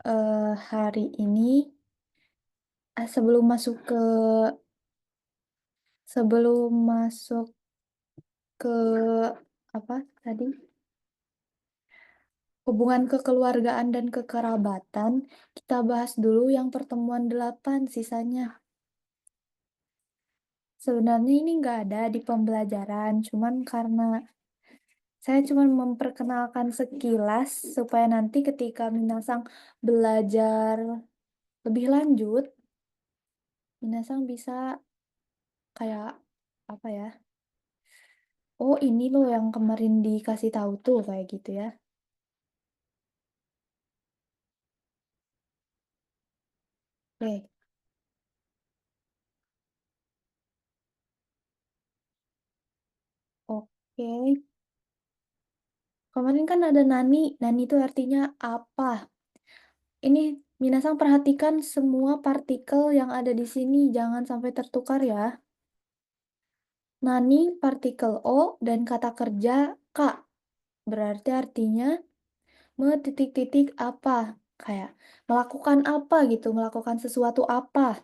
Hari ini sebelum masuk ke apa tadi? Hubungan kekeluargaan dan kekerabatan, kita bahas dulu yang pertemuan 8 sisanya. Sebenarnya ini nggak ada di pembelajaran, cuman karena saya cuma memperkenalkan sekilas supaya nanti ketika Minasang belajar lebih lanjut, Minasang bisa kayak apa ya? Oh, ini loh yang kemarin dikasih tahu tuh kayak gitu ya. Oke, oke. Kemarin kan ada nani. Nani itu artinya apa? Ini Minasang perhatikan semua partikel yang ada di sini, jangan sampai tertukar ya. Nani partikel O dan kata kerja K. Berarti artinya titik-titik apa? Kayak melakukan apa gitu, melakukan sesuatu apa.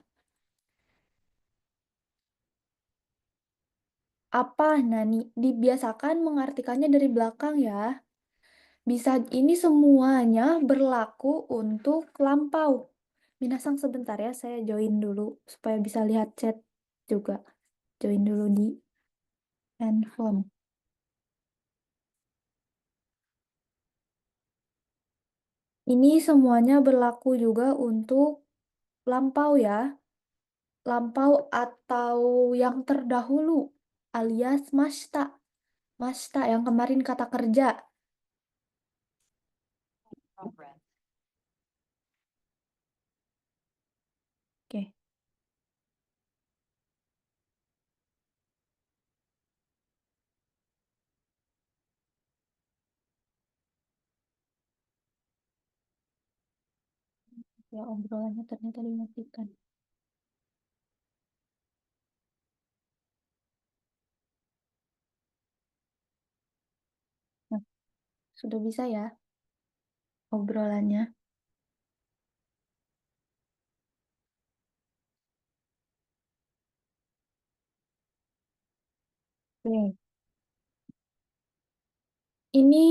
Apa Nani? Dibiasakan mengartikannya dari belakang ya. Bisa ini semuanya berlaku untuk lampau. Minasang sebentar ya, saya join dulu supaya bisa lihat chat juga. Join dulu di handphone. Ini semuanya berlaku juga untuk lampau ya. Lampau atau yang terdahulu alias masta. Masta yang kemarin kata kerja. Oke, ya obrolannya ternyata dimatikan. Nah, sudah bisa ya obrolannya. Oke. Ini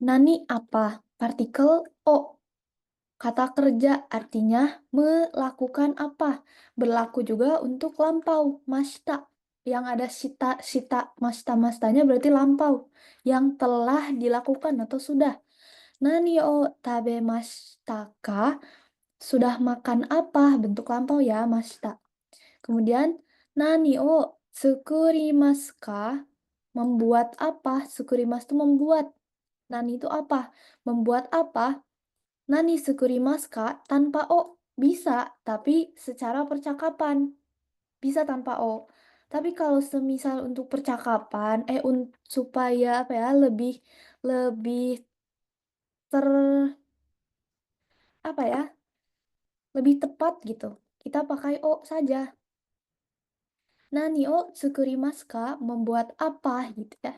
nani apa? Partikel O. Kata kerja artinya melakukan apa? Berlaku juga untuk lampau, masta. Yang ada sita, sita, masta-mastanya berarti lampau. Yang telah dilakukan atau sudah. Nani o tabemashita ka? Sudah makan apa? Bentuk lampau ya, masta. Kemudian, nani o tsukurimasu ka? Membuat apa? Tsukurimasu itu membuat. Nani itu apa? Membuat apa? Nani tsukurimasu ka? Tanpa o. Bisa, tapi secara percakapan. Bisa tanpa o. Tapi kalau semisal untuk percakapan, supaya apa ya, lebih ter apa ya, lebih tepat gitu. Kita pakai o saja. Nani o tsukurimasu ka? Membuat apa gitu ya.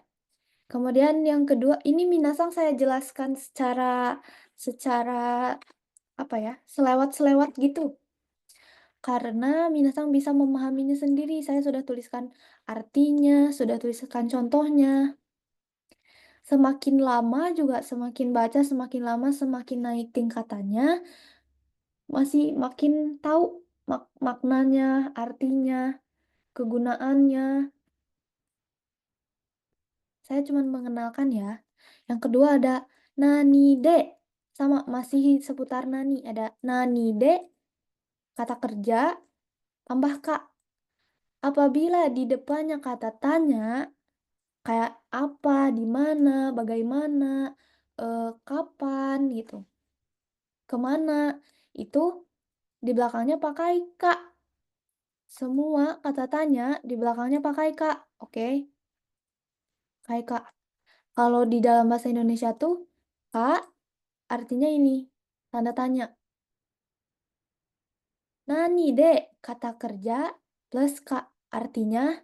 Kemudian yang kedua, ini minasang saya jelaskan secara apa ya, selewat-selewat gitu. Karena minasang bisa memahaminya sendiri. Saya sudah tuliskan artinya, sudah tuliskan contohnya. Semakin lama juga semakin baca, semakin lama semakin naik tingkatannya, masih makin tahu maknanya, artinya, kegunaannya. Saya cuma mengenalkan ya. Yang kedua ada nani de. Sama masih seputar nani. Ada nani de, kata kerja, tambah kak. Apabila di depannya kata tanya, kayak apa, di mana, bagaimana, kapan gitu, kemana, itu di belakangnya pakai kak. Semua kata tanya di belakangnya pakai kak. Oke, pakai kak. Kalau di dalam bahasa Indonesia tuh, kak artinya ini, tanda tanya. Nani dek, kata kerja plus kak. Artinya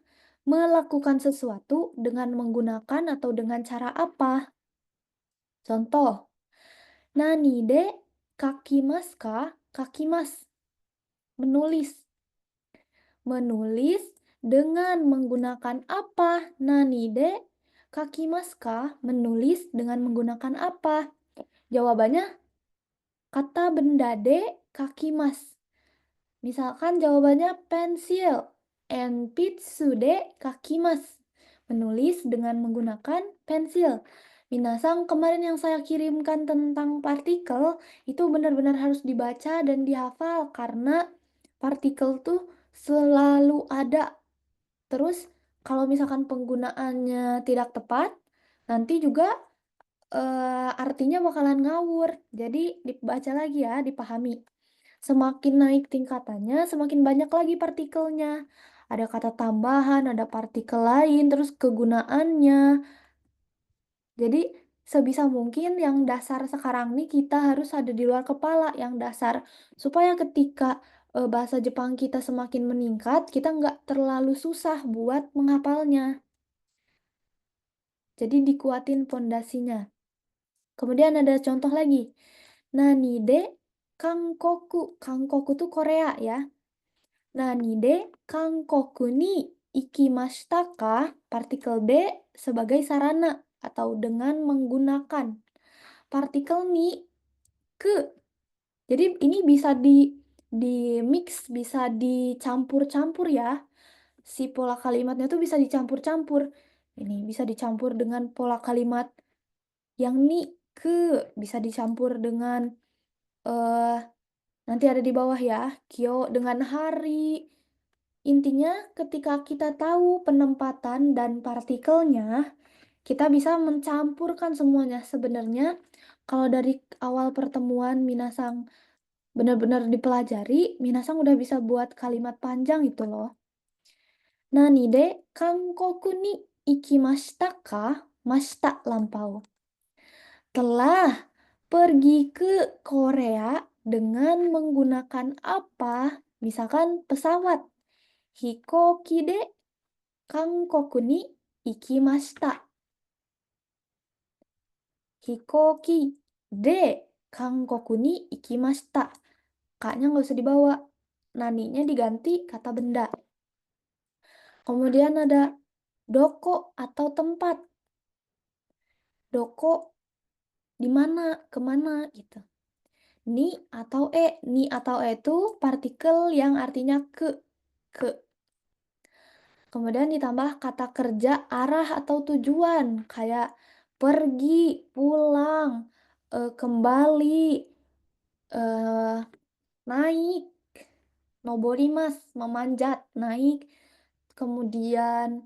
melakukan sesuatu dengan menggunakan atau dengan cara apa. Contoh, nani de kakimas ka, kakimas. Menulis. Menulis dengan menggunakan apa? Nani de kakimas ka? Menulis dengan menggunakan apa? Jawabannya kata benda de kakimas. Misalkan jawabannya pensil. Enpitsu de kakimas. Menulis dengan menggunakan pensil. Minasang, kemarin yang saya kirimkan tentang partikel itu benar-benar harus dibaca dan dihafal karena partikel tuh selalu ada. Terus kalau misalkan penggunaannya tidak tepat, nanti juga artinya bakalan ngawur. Jadi dibaca lagi ya, dipahami. Semakin naik tingkatannya, semakin banyak lagi partikelnya. Ada kata tambahan, ada partikel lain, terus kegunaannya. Jadi sebisa mungkin yang dasar sekarang nih kita harus ada di luar kepala yang dasar. Supaya ketika bahasa Jepang kita semakin meningkat, kita nggak terlalu susah buat menghafalnya. Jadi dikuatin pondasinya. Kemudian ada contoh lagi. Nani de Kangkoku. Kangkoku tuh Korea ya. Nani de Kangkoku ni ikimashita ka? Partikel de sebagai sarana atau dengan menggunakan. Partikel ni ke. Jadi ini bisa di mix, bisa dicampur-campur ya. Si pola kalimatnya tuh bisa dicampur-campur. Ini bisa dicampur dengan pola kalimat yang ni ke, bisa dicampur dengan eh nanti ada di bawah ya, kyo dengan hari. Intinya ketika kita tahu penempatan dan partikelnya, kita bisa mencampurkan semuanya. Sebenarnya kalau dari awal pertemuan Minasang benar-benar dipelajari, Minasang udah bisa buat kalimat panjang itu loh. Nani de Kangkoku ni ikimashita ka? Mashita lampau. Telah pergi ke Korea dengan menggunakan apa? Misalkan pesawat. Hikoki de Kangkoku ni ikimashita. Hikoki de Kangkoku ni ikimashita. Kaknya nggak usah dibawa. Naninya diganti kata benda. Kemudian ada doko atau tempat. Doko di mana, kemana gitu. Ni atau e. Ni atau e itu partikel yang artinya ke. Ke. Kemudian ditambah kata kerja arah atau tujuan. Kayak pergi, pulang, kembali, eh, naik. Noborimas, memanjat, naik. Kemudian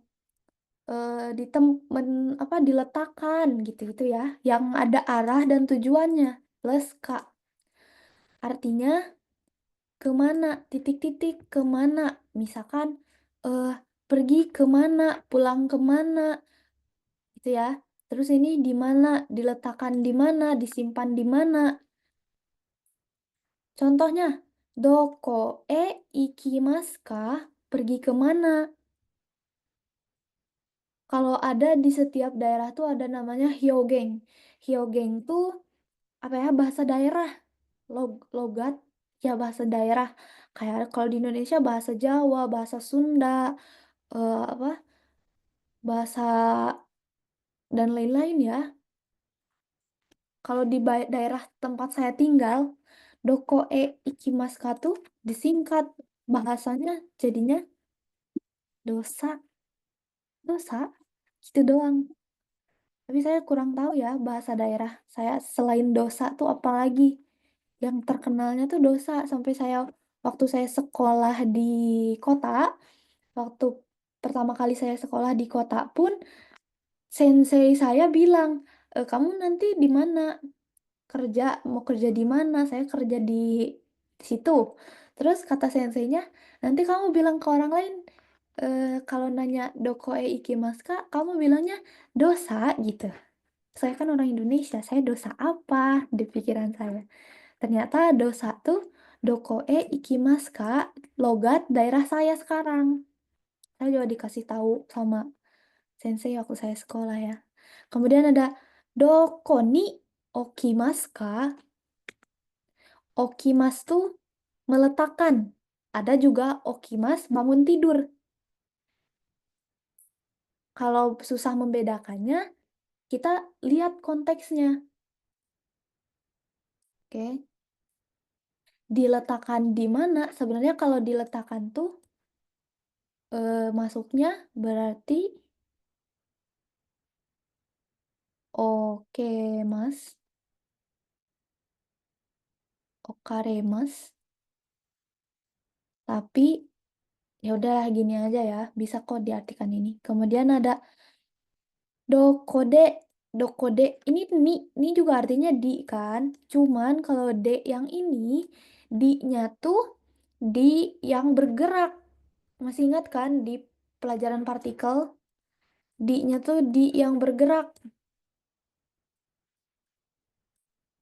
diletakkan gitu-gitu ya. Yang ada arah dan tujuannya. Plus K. Artinya kemana, titik-titik kemana, misalkan eh pergi kemana, pulang kemana, gitu ya. Terus ini di mana, diletakkan di mana, disimpan di mana. Contohnya, doko ikimasu ka? Pergi kemana? Kalau ada di setiap daerah tuh ada namanya hyogeng. Hyogeng tuh apa ya, bahasa daerah, logat ya, bahasa daerah. Kayak kalau di Indonesia bahasa Jawa, bahasa Sunda, apa bahasa dan lain-lain ya. Kalau di daerah tempat saya tinggal, doko ikimasu tuh disingkat, bahasanya jadinya dosa, dosa, gitu doang. Tapi saya kurang tahu ya bahasa daerah saya selain dosa tuh apalagi. Yang terkenalnya tuh dosa, sampai saya waktu saya sekolah di kota, waktu pertama kali saya sekolah di kota pun sensei saya bilang, kamu nanti di mana kerja, mau kerja di mana? Saya kerja di situ. Terus kata senseinya, nanti kamu bilang ke orang lain, kalau nanya dokoe ikimasu ka, kamu bilangnya dosa gitu. Saya kan orang Indonesia, saya dosa apa di pikiran saya. Ternyata dosa tuh dokoe ikimasu ka, logat daerah saya sekarang. Saya juga dikasih tahu sama sensei waktu saya sekolah ya. Kemudian ada doko ni okimasu ka? Okimas tuh meletakkan. Ada juga okimas bangun tidur. Kalau susah membedakannya, kita lihat konteksnya. Oke. Diletakkan di mana? Sebenarnya kalau diletakkan tuh masuknya berarti oke, Mas. Okaremas. Tapi ya udah gini aja ya, bisa kok diartikan ini. Kemudian ada dokode. Dokode ini ni juga artinya di kan. Cuman kalau de yang ini di-nya tuh di yang bergerak. Masih ingat kan di pelajaran partikel? Di-nya tuh di yang bergerak.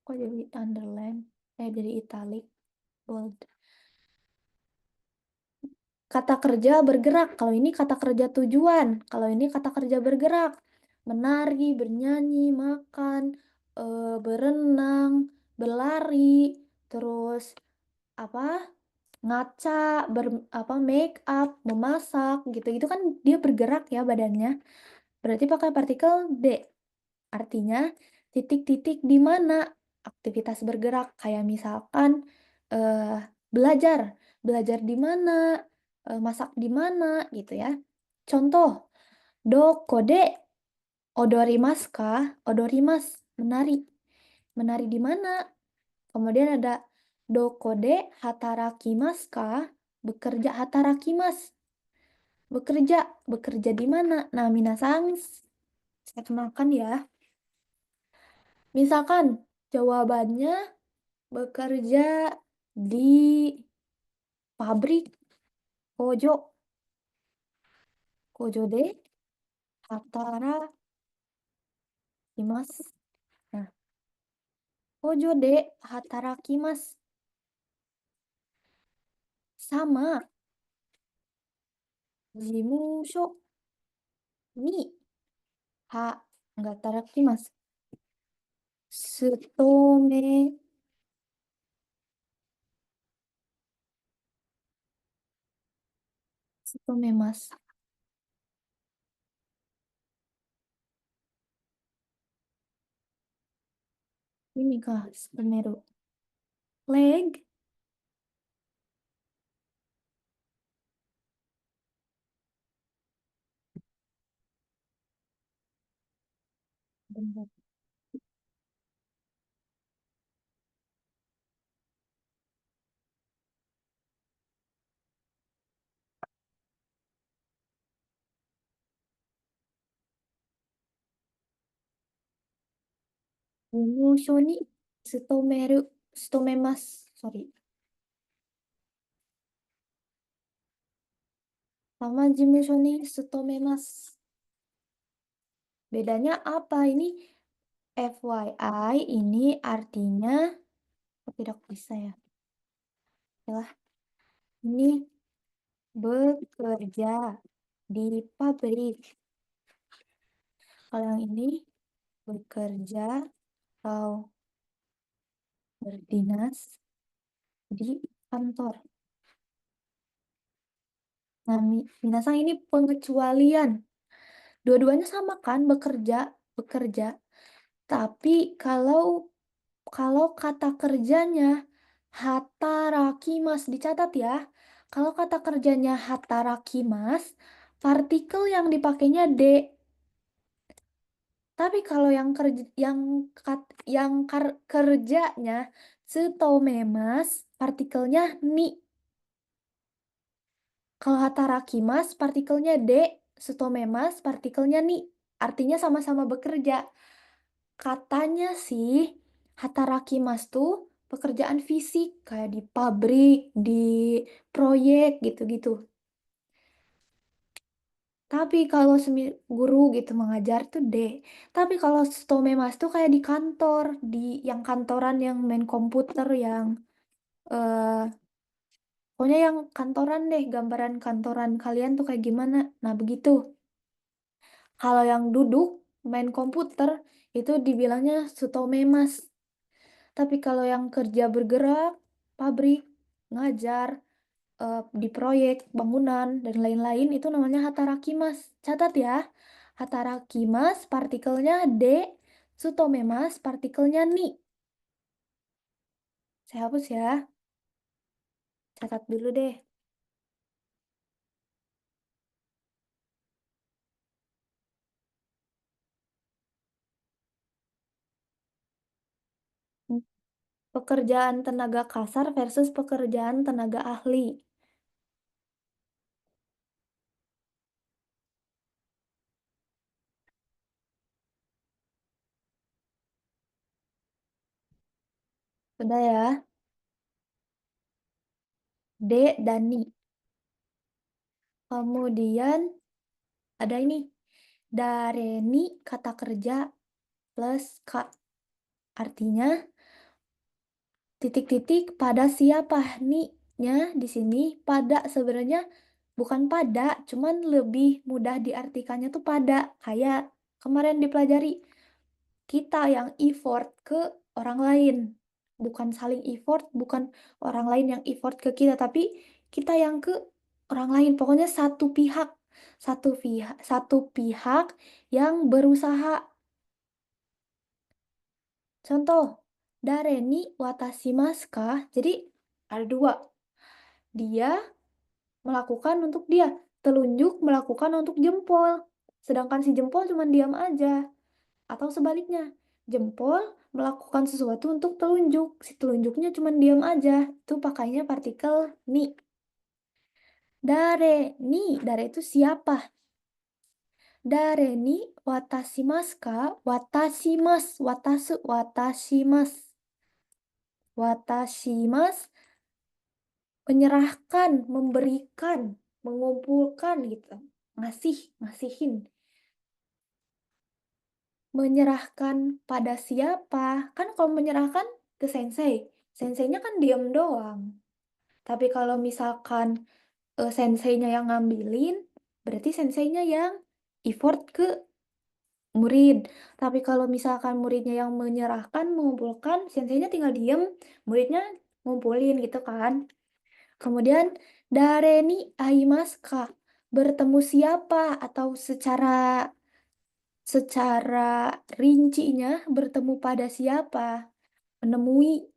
Kok jadi underline? Jadi italic, bold. Kata kerja bergerak. Kalau ini kata kerja tujuan. Kalau ini kata kerja bergerak. Menari, bernyanyi, makan, berenang, berlari, terus apa? Ngaca, apa make up, memasak, gitu-gitu kan dia bergerak ya badannya. Berarti pakai partikel D. Artinya titik-titik di mana aktivitas bergerak kayak misalkan belajar, belajar di mana, masak di mana gitu ya. Contoh, do kode odorimasu ka? Odorimas, menari. Menari di mana? Kemudian ada do kode hatarakimasu ka? Bekerja hatarakimas. Bekerja, bekerja di mana? Nah, minasan, saya kenalkan ya. Misalkan jawabannya bekerja di pabrik Kojo. Kojo de hatarakimasu. Nah, Kojo de hatarakimasu. Sama jimusho ni hatarakimasu. Sutome, sutomemasu. Ini kah sutomeru. Leg. Bentar. Jimusho ni sutomeru. Sutomemasu. Sorry. Sama jimusho ni sutomemasu. Bedanya apa? Ini FYI, ini artinya tidak bisa ya. Yalah, ini bekerja di pabrik. Kalau yang ini bekerja atau berdinas di kantor. Nah, minasang ini pengecualian. Dua-duanya sama kan, bekerja, bekerja. Tapi kalau kata kerjanya hatarakimas dicatat ya. Kalau kata kerjanya hatarakimas, partikel yang dipakainya D. Tapi kalau yang kerja kerjanya tsutomemas, partikelnya ni. Kalau hatarakimas, partikelnya D, tsutomemas, partikelnya ni. Artinya sama-sama bekerja. Katanya sih, hatarakimas tuh pekerjaan fisik kayak di pabrik, di proyek gitu-gitu. Tapi kalau guru gitu mengajar tuh D. Tapi kalau stomemas tuh kayak di kantor, di yang kantoran yang main komputer yang eh pokoknya yang kantoran deh, gambaran kantoran kalian tuh kayak gimana. Nah, begitu. Kalau yang duduk main komputer itu dibilangnya stomemas. Tapi kalau yang kerja bergerak pabrik, ngajar, di proyek, bangunan, dan lain-lain itu namanya hatarakimas. Catat ya, hatarakimas partikelnya D, sutomemas partikelnya Ni. Saya hapus ya, catat dulu deh. Pekerjaan tenaga kasar versus pekerjaan tenaga ahli. Sudah ya, D dan Ni. Kemudian ada ini, Dareni kata kerja plus K. Artinya titik-titik pada siapa nih-nya di sini pada sebenarnya bukan pada, cuman lebih mudah diartikannya tuh pada. Kayak kemarin dipelajari, kita yang effort ke orang lain. Bukan saling effort, bukan orang lain yang effort ke kita, tapi kita yang ke orang lain. Pokoknya satu pihak, satu pihak yang berusaha. Contoh, Dareni Watashi ka. Jadi ada dua. Dia melakukan untuk dia. Telunjuk melakukan untuk jempol. Sedangkan si jempol cuma diam aja. Atau sebaliknya, jempol melakukan sesuatu untuk telunjuk. Si telunjuknya cuma diam aja. Itu pakainya partikel ni. Dare ni, dare itu siapa? Dare ni watashimasu ka? Watashimasu, watasu, watashimasu. Watashimasu menyerahkan, memberikan, mengumpulkan gitu. Ngasihin. Menyerahkan pada siapa? Kan kalau menyerahkan ke sensei, senseinya kan diam doang. Tapi kalau misalkan senseinya yang ngambilin, berarti senseinya yang effort ke murid. Tapi kalau misalkan muridnya yang menyerahkan, mengumpulkan, senseinya tinggal diem, muridnya ngumpulin gitu kan. Kemudian dareni aimaska, bertemu siapa atau secara rincinya bertemu pada siapa, menemui.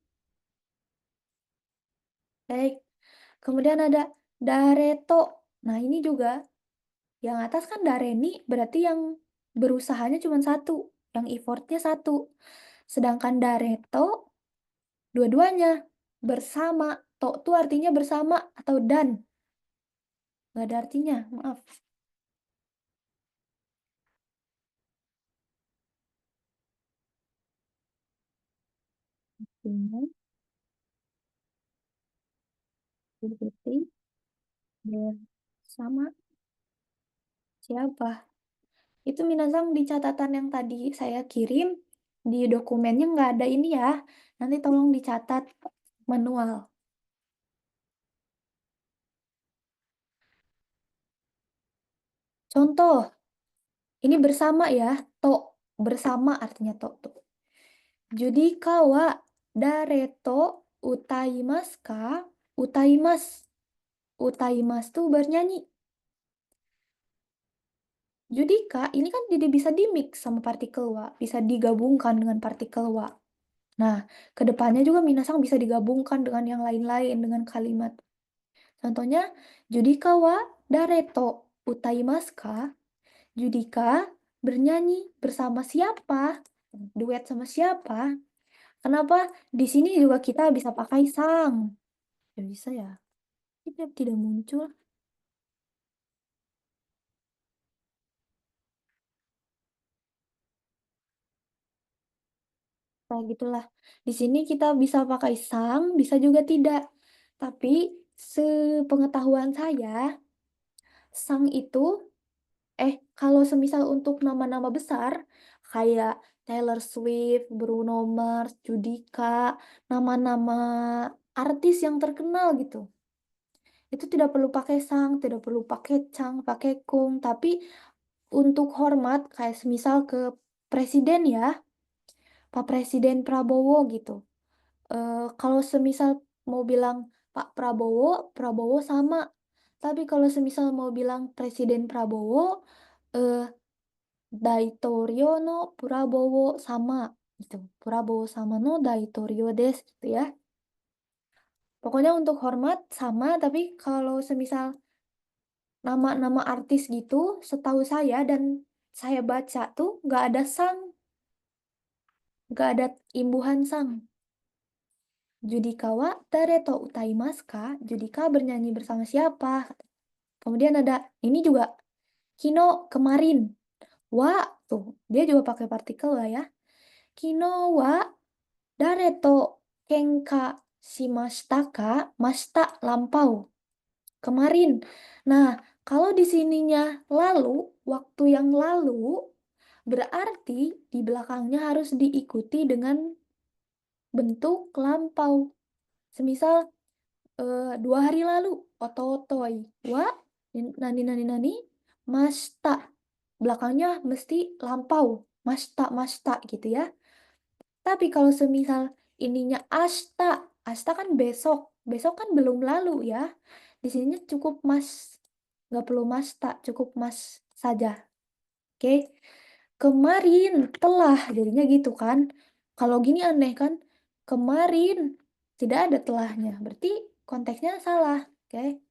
Baik. Kemudian ada dareto. Nah, ini juga yang atas kan dareni berarti yang berusahanya cuma satu, yang effortnya satu. Sedangkan dareto dua-duanya bersama. To itu artinya bersama atau dan. Nggak ada artinya, maaf. Ini titik bersama siapa? Itu Minasang di catatan yang tadi saya kirim, di dokumennya nggak ada ini ya. Nanti tolong dicatat manual. Contoh, ini bersama ya. To, bersama artinya to. To. Judika wa dareto utaimasu ka? Utaimasu. Utaimasu tuh bernyanyi. Judika ini kan jadi bisa dimix sama partikel wa, bisa digabungkan dengan partikel wa. Nah, kedepannya juga Minasang bisa digabungkan dengan yang lain-lain dengan kalimat. Contohnya, Judika wa dareto utaimasu ka? Judika bernyanyi bersama siapa? Duet sama siapa? Kenapa di sini juga kita bisa pakai sang? Ya bisa ya. Ini tidak muncul. Kayak gitulah. Di sini kita bisa pakai sang, bisa juga tidak. Tapi sepengetahuan saya, sang itu kalau semisal untuk nama-nama besar kayak Taylor Swift, Bruno Mars, Judika, nama-nama artis yang terkenal gitu. Itu tidak perlu pakai sang, tidak perlu pakai cang, pakai kung, tapi untuk hormat kayak semisal ke presiden ya, Pak Presiden Prabowo gitu. Kalau semisal mau bilang Pak Prabowo, Prabowo sama. Tapi kalau semisal mau bilang Presiden Prabowo, eh, Daitorio no Prabowo sama gitu. Prabowo sama no Daitorio des gitu ya. Pokoknya untuk hormat sama, tapi kalau semisal nama-nama artis gitu, setahu saya dan saya baca tuh nggak ada sang, nggak ada imbuhan sang. Judika wa Dareto utaimasu ka? Judika bernyanyi bersama siapa? Kemudian ada ini juga Kino kemarin. Wa tuh dia juga pakai partikel lah ya. Kino wa Dareto kenka shimashita ka? Mashita lampau. Kemarin. Nah, kalau di sininya lalu, waktu yang lalu, berarti di belakangnya harus diikuti dengan bentuk lampau. Semisal 2 hari lalu, ototoi, wa, nani nani nani, masta. Belakangnya mesti lampau, masta masta gitu ya. Tapi kalau semisal ininya asta, asta kan besok, besok kan belum lalu ya. Di sininya cukup mas, nggak perlu masta, cukup mas saja. Oke, kemarin telah jadinya gitu kan. Kalau gini aneh kan, kemarin tidak ada telahnya, berarti konteksnya salah. Oke,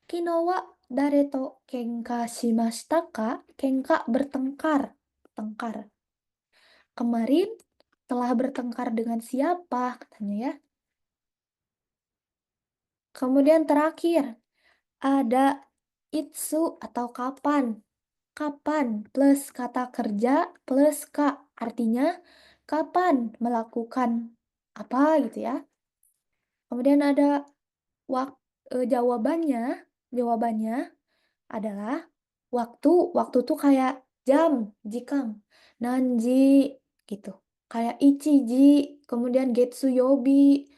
kino wa dare to kenka shimashita ka? Kenka bertengkar, tengkar. Kemarin telah bertengkar dengan siapa katanya ya. Kemudian terakhir ada itsu atau kapan. Kapan plus kata kerja plus ka. Artinya kapan melakukan apa gitu ya. Kemudian ada jawabannya. Jawabannya adalah waktu. Waktu tuh kayak jam, jikang, nanji gitu. Kayak ichiji, kemudian getsu yobi,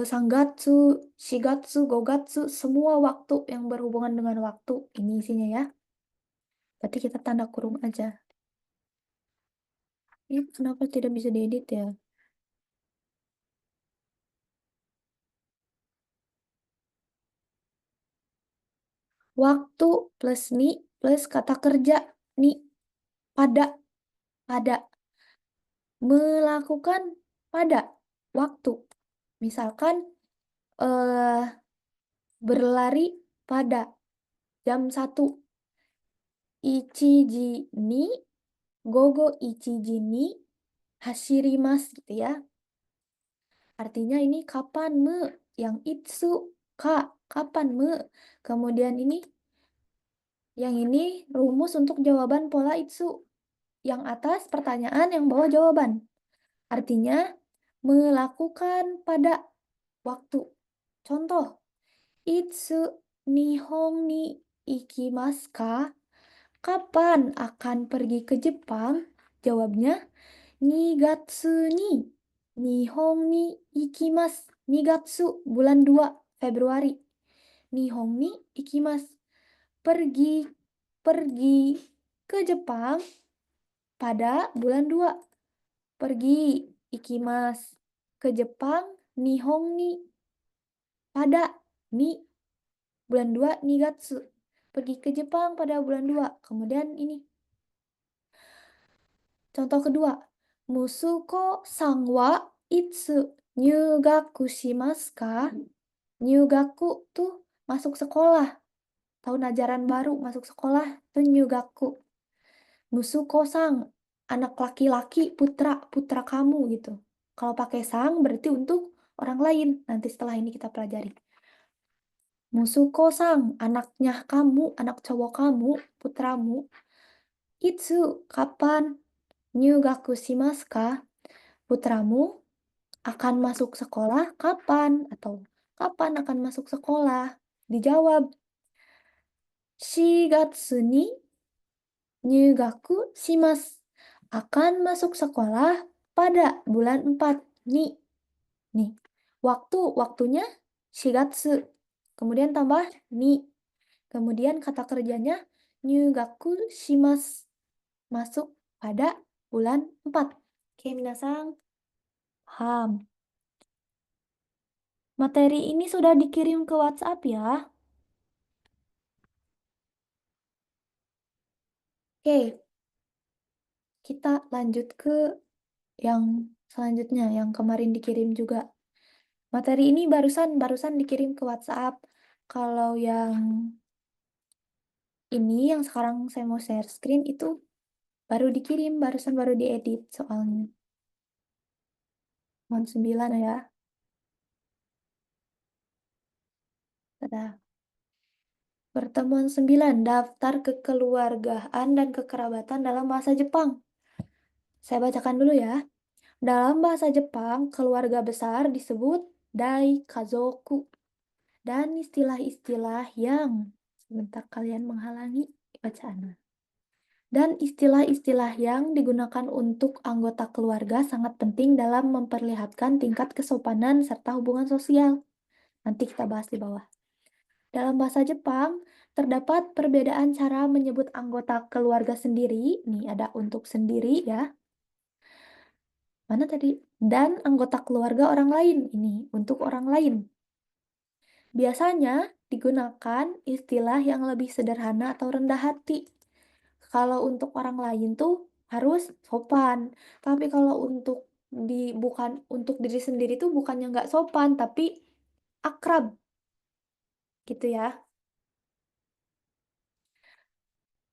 sangatsu, shigatsu, gogatsu, semua waktu yang berhubungan dengan waktu. Ini isinya ya. Berarti kita tanda kurung aja. Ini kenapa tidak bisa diedit ya? Waktu plus ni plus kata kerja ni pada pada melakukan pada waktu. Misalkan eh berlari pada jam 1. Ichiji ni gogo ichiji ni hashirimasu gitu ya. Artinya ini kapan me yang itsu ka kapan me. Kemudian ini yang ini rumus untuk jawaban pola itsu. Yang atas pertanyaan, yang bawah jawaban. Artinya melakukan pada waktu. Contoh, itsu nihon ni ikimasu ka? Kapan akan pergi ke Jepang? Jawabnya, Nigatsu ni Nihon ni ikimasu. Nigatsu bulan 2 Februari. Nihon ni ikimasu. Pergi pergi ke Jepang pada bulan 2. Pergi ikimasu ke Jepang Nihon ni pada ni bulan 2 Nigatsu. Pergi ke Jepang pada bulan 2. Kemudian ini contoh kedua, Musuko sang wa itsu nyugaku shimasu ka? Nyugaku tuh masuk sekolah. Tahun ajaran baru masuk sekolah tuh nyugaku. Musuko sang anak laki-laki putra putra kamu gitu. Kalau pakai sang berarti untuk orang lain. Nanti setelah ini kita pelajari. Musuko sang anaknya kamu, anak cowok kamu, putramu. Itsu kapan? Nyugaku shimasu ka? Putramu akan masuk sekolah kapan? Atau kapan akan masuk sekolah? Dijawab, shigatsu ni nyugaku shimasu. Akan masuk sekolah pada bulan 4. Nih, nih. Waktunya shigatsu. Kemudian tambah ni. Kemudian kata kerjanya nyugaku shimasu. Masuk pada bulan 4. Oke, minasang. Paham. Materi ini sudah dikirim ke WhatsApp ya. Oke, kita lanjut ke yang selanjutnya, yang kemarin dikirim juga. Materi ini barusan barusan dikirim ke WhatsApp. Kalau yang ini yang sekarang saya mau share screen itu baru dikirim, barusan baru diedit soalnya. Mohon 9 ya. Dadah. Pertemuan 9, daftar kekeluargaan dan kekerabatan dalam bahasa Jepang. Saya bacakan dulu ya. Dalam bahasa Jepang, keluarga besar disebut daikazoku. Dan istilah-istilah yang sebentar kalian menghalangi bacaan. Dan istilah-istilah yang digunakan untuk anggota keluarga sangat penting dalam memperlihatkan tingkat kesopanan serta hubungan sosial. Nanti kita bahas di bawah. Dalam bahasa Jepang, terdapat perbedaan cara menyebut anggota keluarga sendiri. Nih ada untuk sendiri ya. Mana tadi? Dan anggota keluarga orang lain. Ini untuk orang lain. Biasanya digunakan istilah yang lebih sederhana atau rendah hati. Kalau untuk orang lain tuh harus sopan. Tapi kalau untuk bukan untuk diri sendiri tuh bukannya nggak sopan, tapi akrab gitu ya.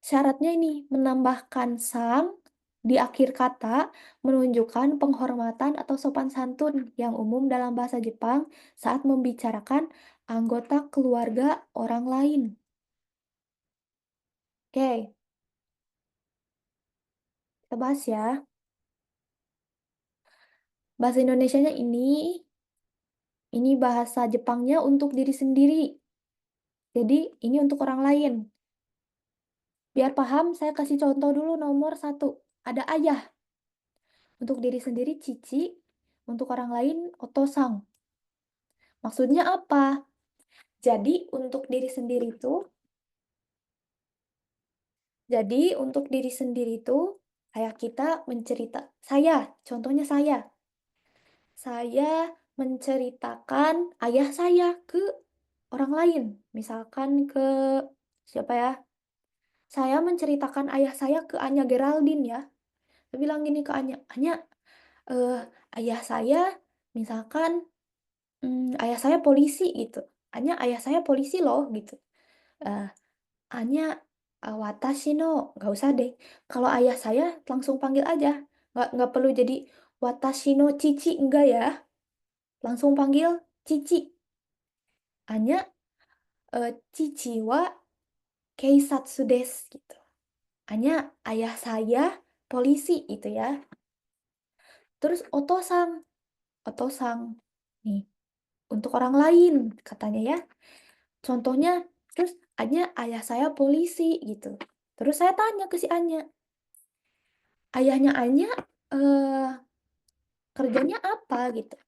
Syaratnya ini menambahkan sang di akhir kata menunjukkan penghormatan atau sopan santun yang umum dalam bahasa Jepang saat membicarakan anggota keluarga orang lain. Oke, kita bahas ya. Bahasa Indonesianya ini bahasa Jepangnya untuk diri sendiri. Jadi ini untuk orang lain. Biar paham, saya kasih contoh dulu nomor satu. Ada ayah. Untuk diri sendiri cici, untuk orang lain otosang. Maksudnya apa? Jadi untuk diri sendiri itu, untuk diri sendiri itu kayak kita contohnya saya menceritakan ayah saya ke orang lain. Misalkan ke siapa ya? Saya menceritakan ayah saya ke Anya Geraldine ya. Saya bilang gini ke Anya, Anya, eh, ayah saya, misalkan ayah saya polisi gitu. Anya, ayah saya polisi loh gitu. Eh, Anya, watashi no, nggak usah deh. Kalau ayah saya langsung panggil aja. Nggak perlu jadi watashi no cici, enggak ya. Langsung panggil cici. Anya, cici wa keisatsu desu gitu. Anya, ayah saya polisi gitu ya. Terus otosang, otosang. Nih, untuk orang lain katanya ya. Contohnya, terus Anya, ayah saya polisi gitu. Terus saya tanya ke si Anya, ayahnya Anya eh, kerjanya apa gitu.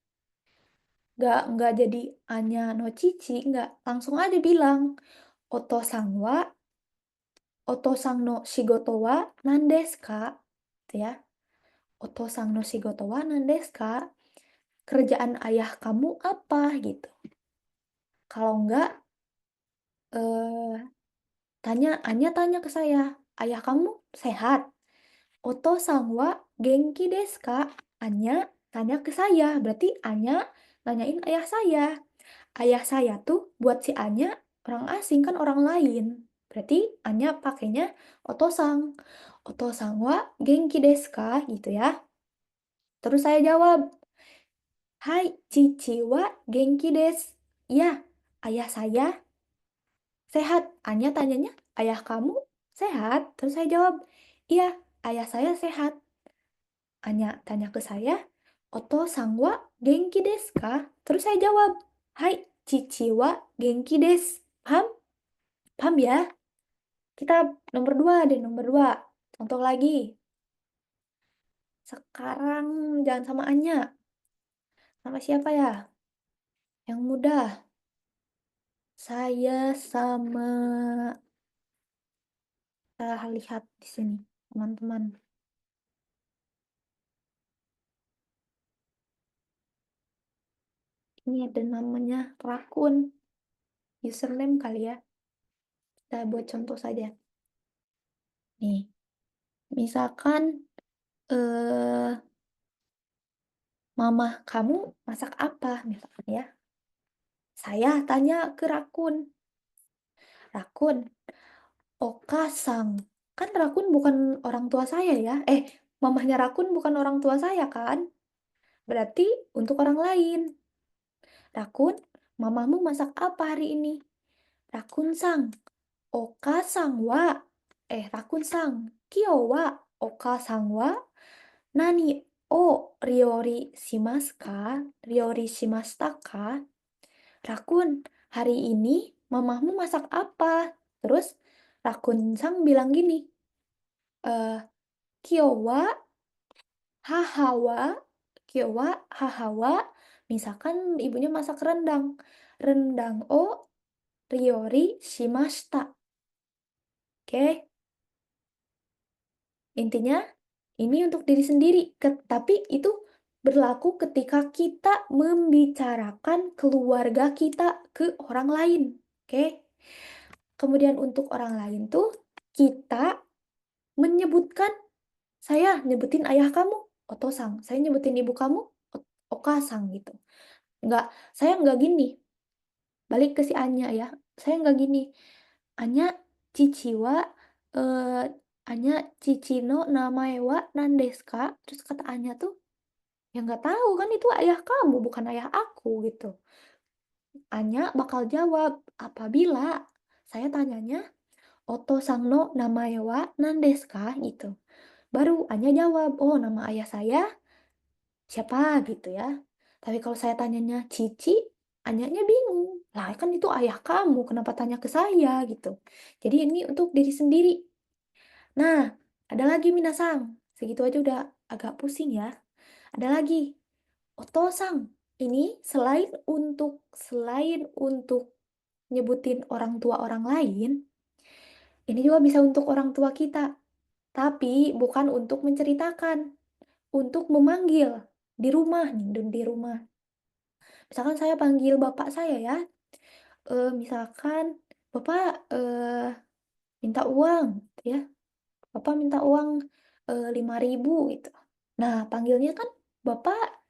Nggak jadi Anya no Cici, nggak. Langsung aja bilang, Oto-sang wa, Oto-sang no shigoto wa nandesu ka? Gitu ya. Oto-sang no shigoto wa nandesu ka? Kerjaan ayah kamu apa gitu. Kalau nggak, eh, Anya tanya ke saya, ayah kamu sehat? Oto-sang wa genki desu ka? Anya tanya ke saya, berarti Anya nanyain ayah saya. Ayah saya tuh buat si Anya orang asing kan orang lain. Berarti Anya pakainya otosang. Otosang wa genki desu ka? Gitu ya. Terus saya jawab, Hai, cici wa genki desu. Iya, ayah saya sehat. Anya tanyanya, ayah kamu sehat? Terus saya jawab, iya, ayah saya sehat. Anya tanya ke saya, Oto sangwa genki desu ka? Terus saya jawab, Hai, cici wa genki desu. Paham? Paham ya? Kita nomor dua deh, nomor dua. Contoh lagi. Sekarang jangan sama Anya. Sama siapa ya? Yang mudah. Saya sama... Kita lihat di sini, teman-teman. Ini ada namanya Rakun, username kali ya. Kita buat contoh saja. Nih, misalkan eh mama kamu masak apa misalkan ya. Saya tanya ke Rakun. Rakun, Oka-sang. Kan Rakun bukan orang tua saya ya. Mamahnya Rakun bukan orang tua saya kan? Berarti untuk orang lain. Rakun, mamamu masak apa hari ini? Rakun-sang, Oka-sang wa. Rakun-sang, kyo wa Oka-sang wa nani o ryori shimasu ka? Ryori shimashita ka? Rakun, hari ini mamahmu masak apa? Terus Rakun-sang bilang gini, eh, kyo wa hahawa, kyo wa hahawa, misalkan ibunya masak rendang. Rendang o ryori shimashita. Oke, intinya ini untuk diri sendiri. Tapi itu berlaku ketika kita membicarakan keluarga kita ke orang lain. Oke. Kemudian untuk orang lain tuh kita menyebutkan, saya nyebutin ayah kamu, Otosang. Saya nyebutin ibu kamu, Okasang gitu. Enggak, saya enggak gini. Balik ke si Anya ya. Saya enggak gini. Anya cici wa eh Anya cici no namae wa nandesu ka? Terus kata Anya tuh, ya nggak tahu kan itu ayah kamu, bukan ayah aku gitu. Anya bakal jawab apabila saya tanyanya Oto-sang no namae wa nandesu ka? Gitu. Baru Anya jawab, oh nama ayah saya siapa gitu ya. Tapi kalau saya tanyanya Cici, Anyanya bingung. Lah kan itu ayah kamu, kenapa tanya ke saya gitu. Jadi ini untuk diri sendiri. Nah, ada lagi Minasang. Segitu aja udah agak pusing ya. Ada lagi Otosang. Ini selain untuk nyebutin orang tua orang lain, ini juga bisa untuk orang tua kita. Tapi bukan untuk menceritakan, untuk memanggil di rumah nih, di rumah. Misalkan saya panggil bapak saya ya, misalkan bapak minta uang, gitu ya, bapak minta uang 5.000 gitu. Nah, panggilnya kan bapak,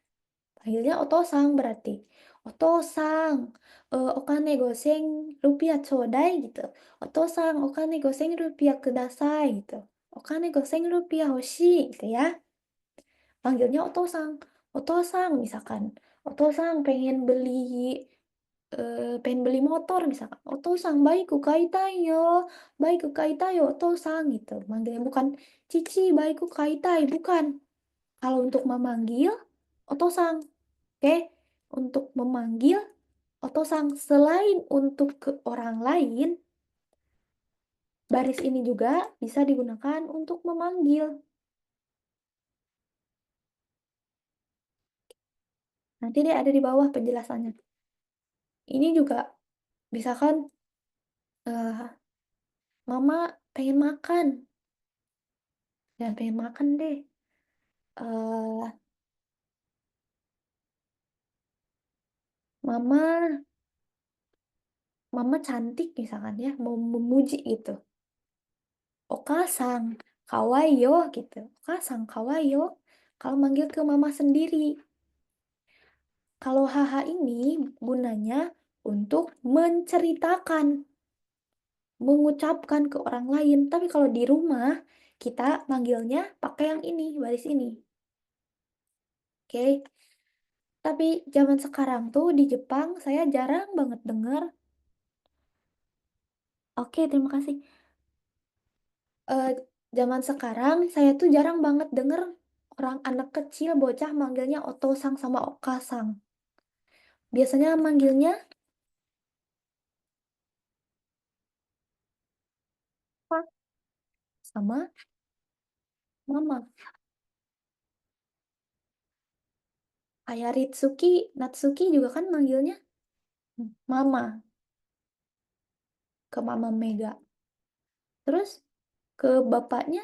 panggilnya Otosang berarti. Otosang, okane goseng rupiah chodai gitu. Otosang, okane goseng rupiah kudasai gitu. Okane goseng rupiah hoshi gitu ya. Panggilnya Otosang. Otosang misalkan. Otosang pengen beli motor misalkan. Otosang baiku kaitai yo. Baiku kaitai yo Otosang gitu. Manggilnya bukan Cici baiku kaitai, bukan. Kalau untuk memanggil Otosang. Oke? Untuk memanggil Otosang selain untuk ke orang lain, baris ini juga bisa digunakan untuk memanggil. Nanti deh ada di bawah penjelasannya. Ini juga misalkan eh, mama pengen makan, dan pengen makan deh. eh mama mama cantik misalkan ya, mau memuji gitu. Okasang kawaii gitu. Okasang kawaii. Kalau manggil ke mama sendiri. Kalau haha ini gunanya untuk menceritakan, mengucapkan ke orang lain. Tapi kalau di rumah, kita manggilnya pakai yang ini, baris ini. Oke. Tapi zaman sekarang tuh di Jepang saya jarang banget dengar. Oke, terima kasih. Eh, Zaman sekarang saya tuh jarang banget denger orang anak kecil bocah manggilnya Oto-sang sama Oka-sang. Biasanya manggilnya apa? Sama mama. Kayak Ritsuki, Natsuki juga kan manggilnya mama, ke mama Mega. Terus ke bapaknya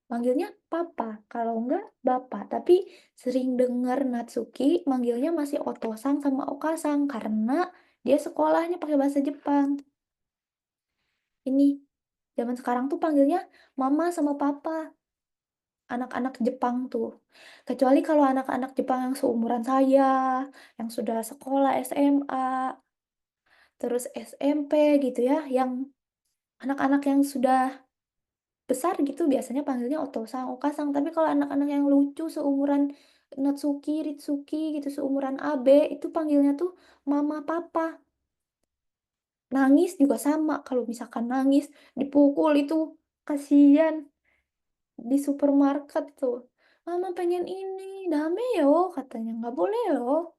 Manggilnya papa, kalau enggak bapak. Tapi sering dengar Natsuki manggilnya masih Otosang sama Okasang karena dia sekolahnya pakai bahasa Jepang. Ini zaman sekarang tuh panggilnya mama sama papa, anak-anak Jepang tuh. Kecuali kalau anak-anak Jepang yang seumuran saya, yang sudah sekolah SMA, terus SMP gitu ya, yang anak-anak yang sudah besar gitu biasanya panggilnya Otosang, Okasang. Tapi kalau anak-anak yang lucu seumuran Natsuki, Ritsuki gitu, seumuran Abe, itu panggilnya tuh mama, papa. Nangis juga sama, kalau misalkan nangis, dipukul itu kasihan di supermarket tuh. Mama pengen ini, dame yo, katanya nggak boleh loh.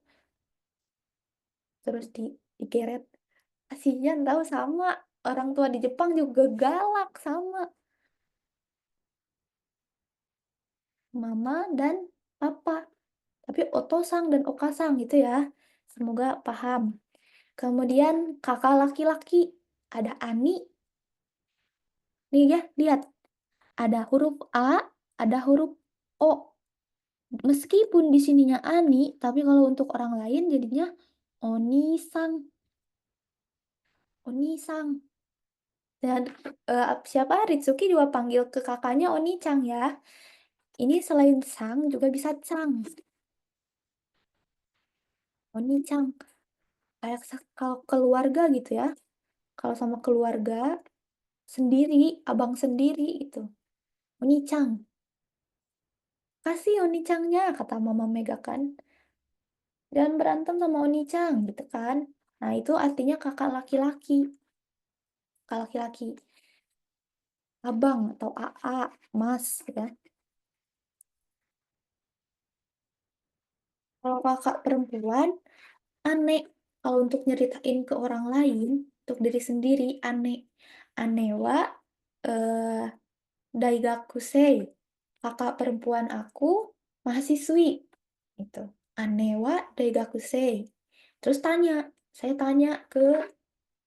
Terus digeret, kasihan tahu sama orang tua di Jepang juga galak sama mama dan papa. Tapi Otosang dan Okasang gitu ya. Semoga paham. Kemudian kakak laki-laki ada Ani. Nih ya, lihat. Ada huruf A, ada huruf O. Meskipun di sininya Ani, tapi kalau untuk orang lain jadinya Onisang. Onisang. Dan siapa? Ritsuki juga panggil ke kakaknya Oni-chan ya. Ini selain sang juga bisa cang. Oni-chan. Kayak kalau keluarga gitu ya. Kalau sama keluarga sendiri, abang sendiri itu. Oni-chan. Kasih Oni-channya, kata Mama Mega kan. Jangan berantem sama Oni-chan, gitu kan. Nah, itu artinya kakak laki-laki. Kakak laki-laki. Abang atau AA, Mas, ya. Kalau kakak perempuan, Ane. Kalau untuk nyeritain ke orang lain, untuk diri sendiri, Ane. Ane wa eh, daigakusei. Kakak perempuan aku mahasiswi. Gitu. Ane wa daigakusei. Terus saya tanya ke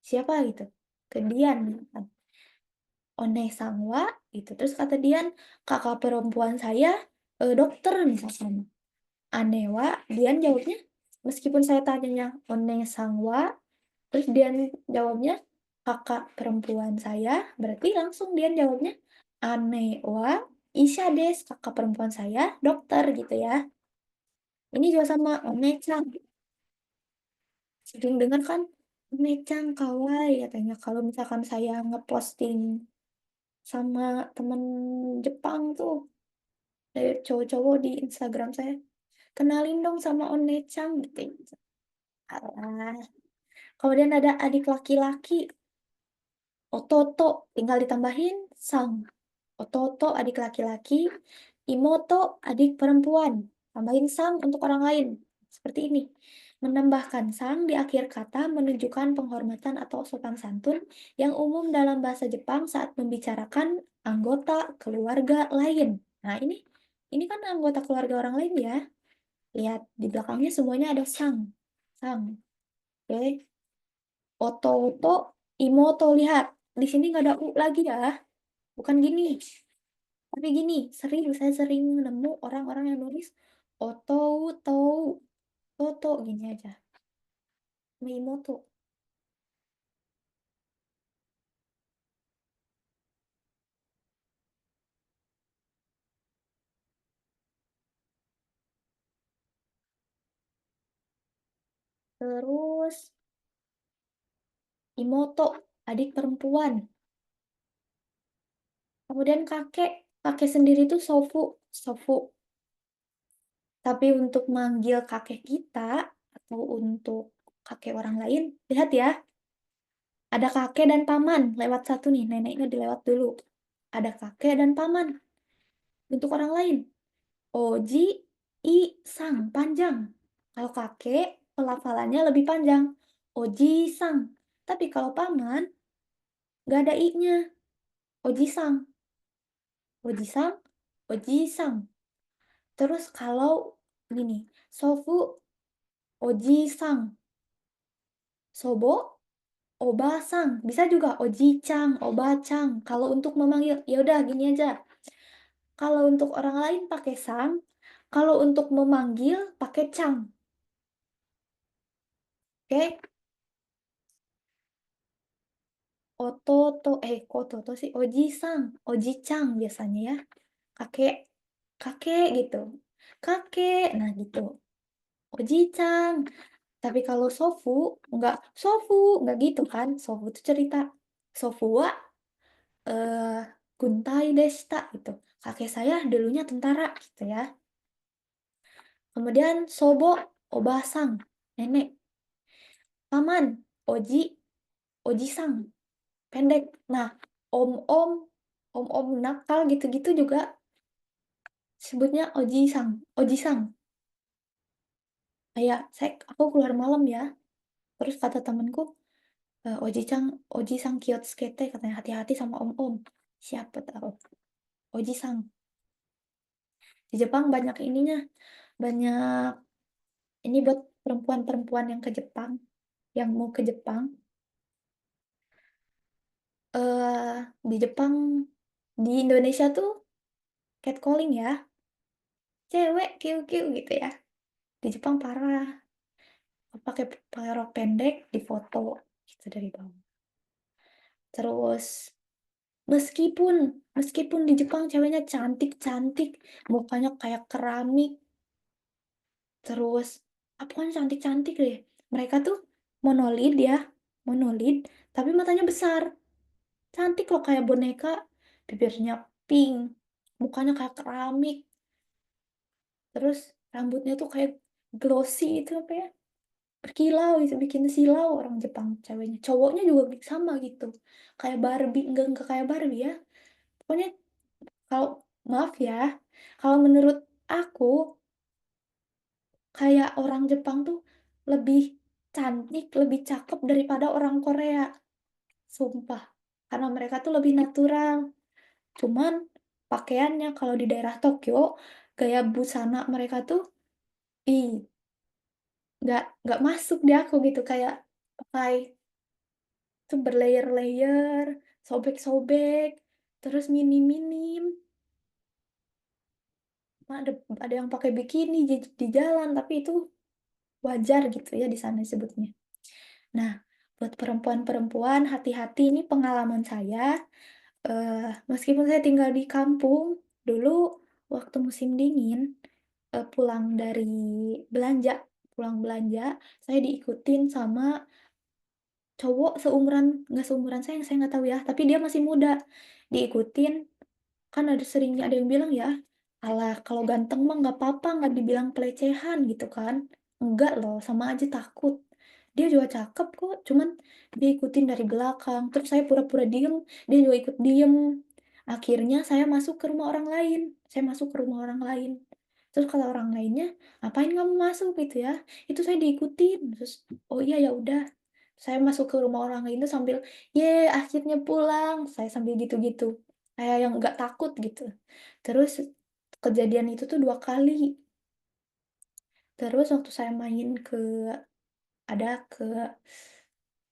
siapa gitu? Ke Dian. Kan. One sangwa gitu. Terus kata Dian, kakak perempuan saya dokter misalkan. Anewa, Dian jawabnya, meskipun saya tanyanya One sangwa, terus Dian jawabnya kakak perempuan saya, berarti langsung Dian jawabnya Anewa Isha des, kakak perempuan saya dokter gitu ya. Ini juga sama One-chan. Sering dengar kan, One-chan kawaii katanya kalau misalkan saya ngeposting sama temen Jepang tuh, cowok-cowok di Instagram saya, kenalin dong sama One-chan gitu. Alah. Kemudian ada adik laki-laki, Ototo, tinggal ditambahin sang. Ototo adik laki-laki, Imoto adik perempuan. Tambahin sang untuk orang lain. Seperti ini. Menambahkan sang di akhir kata menunjukkan penghormatan atau sopan santun yang umum dalam bahasa Jepang saat membicarakan anggota keluarga lain. Nah, ini kan anggota keluarga orang lain ya. Lihat di belakangnya semuanya ada sang. Sang. Oke. Oto-oto, imoto, lihat. Di sini nggak ada u lagi ya. Bukan gini. Tapi gini, saya sering nemu orang-orang yang nulis oto-oto, toto, gini aja. Imoto. Terus, imoto, adik perempuan. Kemudian kakek. Kakek sendiri tuh sofu. Sofu. Tapi untuk manggil kakek kita, atau untuk kakek orang lain, lihat ya. Ada kakek dan paman, lewat satu nih, neneknya dilewat dulu. Ada kakek dan paman. Untuk orang lain, Oji, I, Sang, panjang. Kalau kakek, pelafalannya lebih panjang. Oji, Sang. Tapi kalau paman, nggak ada I-nya. Oji, Sang. Oji, Sang. Oji, Sang. Terus kalau gini, Sofu, Oji, Sang. Sobo, Oba-sang. Bisa juga Oji-chan, Oba-chan. Kalau untuk memanggil, ya udah gini aja. Kalau untuk orang lain pakai sang, kalau untuk memanggil pakai cang. Oke? Ototo, kok Ototo sih? Oji-sang, Oji-cang biasanya ya. Kakek, kakek gitu. Kakek, nah gitu. Oji-cang. Tapi kalau sofu, nggak gitu kan. Sofu itu cerita. Sofu wa, eh, guntai deshita gitu. Kakek saya dulunya tentara gitu ya. Kemudian sobo, obasang, nenek. Paman, oji, oji-sang, pendek. Nah, om-om, om-om nakal gitu-gitu juga sebutnya oji-sang, oji-sang. Kayak aku keluar malam ya. Terus kata temanku, Oji-chan, Oji-san kiotsukete, katanya hati-hati sama om-om. Siapa tahu. Oji-san. Di Jepang banyak ininya. Banyak ini buat perempuan-perempuan yang ke Jepang. Yang mau ke Jepang. Di Jepang, di Indonesia tuh catcalling ya. Cewek, kiu-kiu gitu ya. Di Jepang parah. Pakai rok pendek, difoto gitu dari bawah. Terus Meskipun meskipun di Jepang ceweknya cantik-cantik, mukanya kayak keramik, terus pokoknya cantik-cantik deh. Mereka tuh monolid ya, monolid, tapi matanya besar. Cantik loh kayak boneka, bibirnya pink, mukanya kayak keramik, terus rambutnya tuh kayak glossy itu apa ya? Berkilau itu bikin silau orang Jepang ceweknya. Cowoknya juga sama gitu. Kayak Barbie, enggak kayak Barbie ya. Pokoknya kalau maaf ya, kalau menurut aku kayak orang Jepang tuh lebih cantik, lebih cakep daripada orang Korea. Sumpah. Karena mereka tuh lebih natural. Cuman pakaiannya kalau di daerah Tokyo, gaya busana mereka tuh ih, nggak masuk di aku gitu kayak pakai tuh berlayer-layer, sobek-sobek, terus minim-minim. Ada ada yang pakai bikini di jalan, tapi itu wajar gitu ya di sana disebutnya. Nah, buat perempuan-perempuan hati-hati ini pengalaman saya. Meskipun saya tinggal di kampung, dulu waktu musim dingin pulang dari belanja, pulang belanja, saya diikutin sama cowok nggak seumuran saya nggak tahu ya, tapi dia masih muda. Diikutin, kan ada yang bilang ya, alah kalau ganteng mah nggak apa-apa, nggak dibilang pelecehan gitu kan. Enggak loh, sama aja takut. Dia juga cakep kok, cuman dia ikutin dari belakang, terus saya pura-pura diem, dia juga ikut diem. Akhirnya saya masuk ke rumah orang lain. Terus kata orang lainnya, ngapain kamu masuk gitu ya? Itu saya diikutin. Terus, oh iya ya udah. Saya masuk ke rumah orang lain tuh sambil, ye akhirnya pulang. Saya sambil gitu-gitu. Kayak yang nggak takut gitu. Terus kejadian itu tuh 2 kali. Terus waktu saya main ke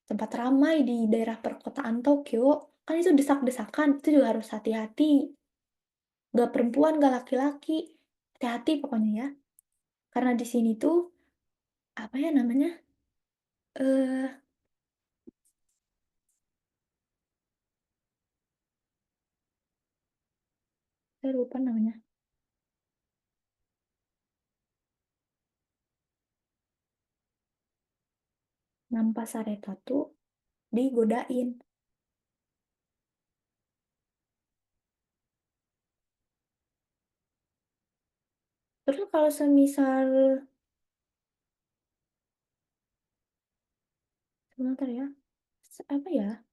tempat ramai di daerah perkotaan Tokyo, kan itu desak-desakan, itu juga harus hati-hati. Gak perempuan, gak laki-laki. Hati-hati pokoknya ya. Karena di sini tuh, apa ya namanya? Eh, saya lupa namanya. Nampa Sareta tuh digodain. Terus kalau semisal, sebentar ya, apa ya?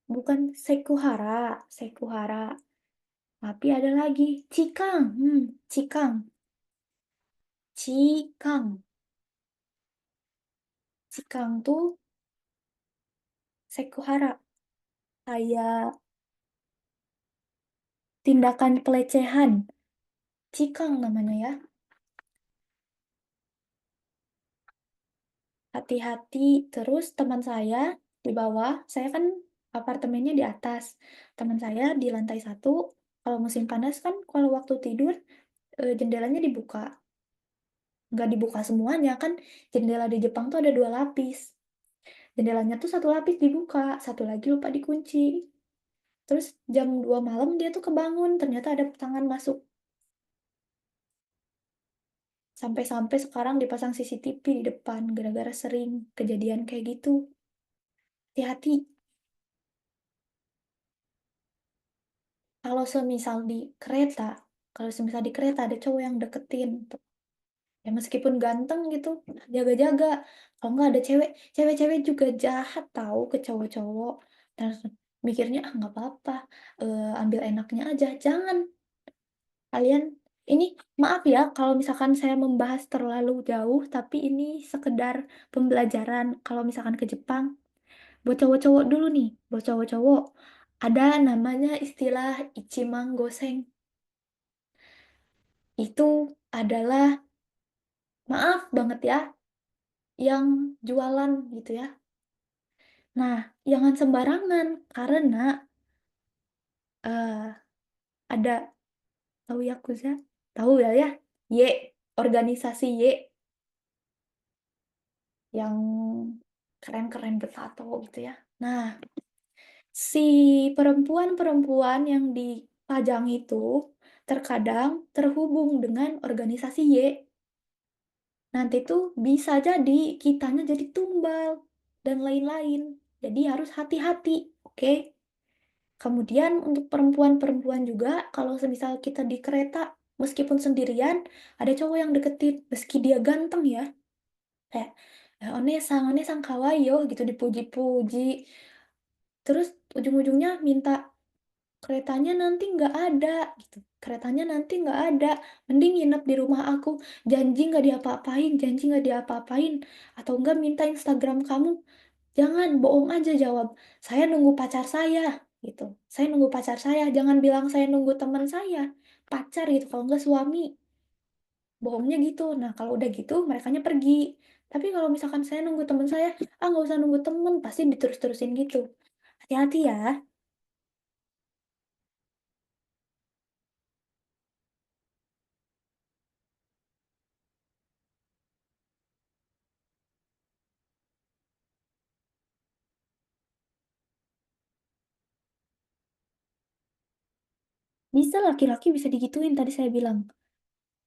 Bukan Sekuhara. Tapi ada lagi, Cikang. Cikang. Cikang. Cikang tuh Sekuhara. Kayak tindakan pelecehan. Cikang namanya ya. Hati-hati. Terus teman saya di bawah, saya kan apartemennya di atas. Teman saya di lantai 1, Kalau musim panas kan kalau waktu tidur, jendelanya dibuka, nggak dibuka semuanya kan jendela di Jepang tuh ada 2 lapis. Jendelanya tuh satu lapis dibuka, satu lagi lupa dikunci. Terus jam 2 malam dia tuh kebangun, ternyata ada tangan masuk. Sampai-sampai sekarang dipasang CCTV di depan gara-gara sering kejadian kayak gitu. Hati-hati. Kalau semisal di kereta, kalau semisal di kereta ada cowok yang deketin, ya meskipun ganteng gitu, jaga-jaga. Kalau nggak ada cewek, cewek-cewek juga jahat tahu ke cowok-cowok. Terus mikirnya, ah nggak apa-apa, ambil enaknya aja. Jangan, kalian ini maaf ya kalau misalkan saya membahas terlalu jauh, tapi ini sekedar pembelajaran. Kalau misalkan ke Jepang, buat cowok-cowok dulu nih, buat cowok-cowok, ada namanya istilah Ichimang Goseng. Itu adalah, maaf banget ya, yang jualan gitu ya. Nah, jangan sembarangan karena eh ada, tahu Yakuza? Tahu ya ya? Y, organisasi Y yang keren-keren bertato gitu ya. Nah, si perempuan-perempuan yang dipajang itu terkadang terhubung dengan organisasi Y. Nanti tuh bisa jadi kitanya jadi tumbal dan lain-lain. Jadi harus hati-hati, oke? Kemudian untuk perempuan-perempuan juga, kalau semisal kita di kereta, meskipun sendirian, ada cowok yang deketin, meski dia ganteng ya, kayak, onesang kawaii yo, gitu dipuji-puji. Terus ujung-ujungnya minta keretanya nanti nggak ada, gitu. Keretanya nanti nggak ada, mending nginep di rumah aku, janji nggak diapa-apain, atau enggak minta Instagram kamu. Jangan, bohong aja jawab, "Saya nunggu pacar saya," gitu. "Saya nunggu pacar saya," jangan bilang, "Saya nunggu teman saya," pacar gitu, kalau enggak suami. Bohongnya gitu. Nah, kalau udah gitu, merekanya pergi. Tapi kalau misalkan, "Saya nunggu teman saya," "Ah, nggak usah nunggu temen," pasti diterus-terusin gitu. Hati-hati ya. Bisa laki-laki bisa digituin, tadi saya bilang.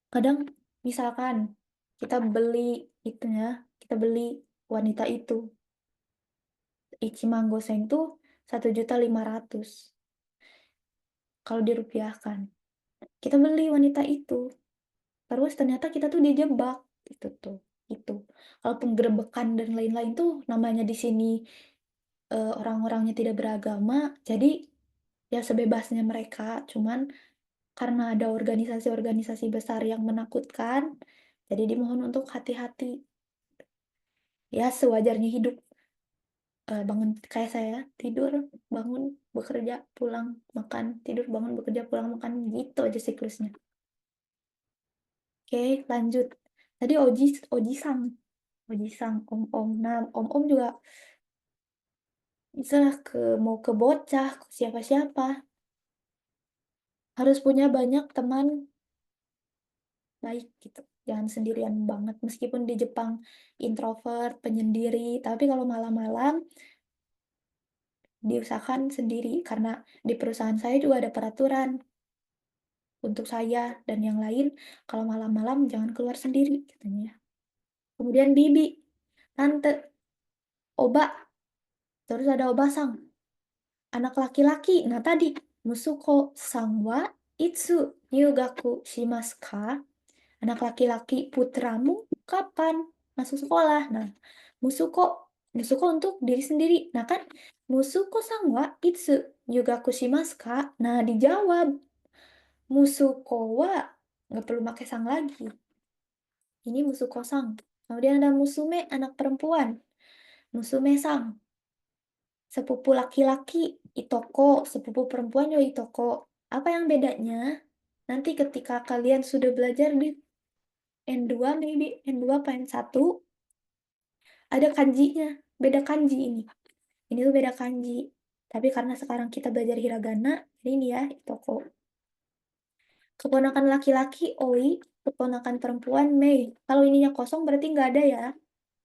Kadang, misalkan, kita beli itu ya, kita beli wanita itu, Ichiman Goseng tuh 1.500.000 kalau dirupiahkan. Kita beli wanita itu, terus ternyata kita tuh dijebak, itu tuh, itu. Kalau penggerebekan dan lain-lain tuh namanya di sini, orang-orangnya tidak beragama, jadi ya sebebasnya mereka, cuman karena ada organisasi-organisasi besar yang menakutkan, jadi dimohon untuk hati-hati. Ya sewajarnya hidup, bangun kayak saya, tidur, bangun, bekerja, pulang, makan, tidur, bangun, bekerja, pulang, makan, gitu aja siklusnya. Oke, lanjut. Tadi Oji-san, Oji-san, om-om. Nah, om-om juga bisa mau ke bocah, ke siapa-siapa. Harus punya banyak teman baik gitu. Jangan sendirian banget. Meskipun di Jepang introvert, penyendiri, tapi kalau malam-malam diusahakan sendiri. Karena di perusahaan saya juga ada peraturan untuk saya dan yang lain, kalau malam-malam jangan keluar sendiri katanya. Kemudian bibi, tante, oba, terus ada obasang, anak laki-laki. Nah tadi, Musuko sang wa itsu ryugaku shimasu ka? Anak laki-laki putramu kapan masuk sekolah? Nah, Musuko, Musuko untuk diri sendiri. Nah kan, Musuko sang wa itsu ryugaku shimasu ka? Nah dijawab, Musuko wa, nggak perlu pakai sang lagi. Ini Musuko sang. Kemudian ada Musume, anak perempuan. Musume sang, sepupu laki-laki, Itoko, sepupu perempuan juga Itoko. Apa yang bedanya? Nanti ketika kalian sudah belajar di N2, maybe N2 apa N1, ada kanjinya. Beda kanji ini. Ini tuh beda kanji. Tapi karena sekarang kita belajar hiragana, jadi ini ya, Itoko. Keponakan laki-laki Oi, keponakan perempuan Mei. Kalau ininya kosong berarti nggak ada ya?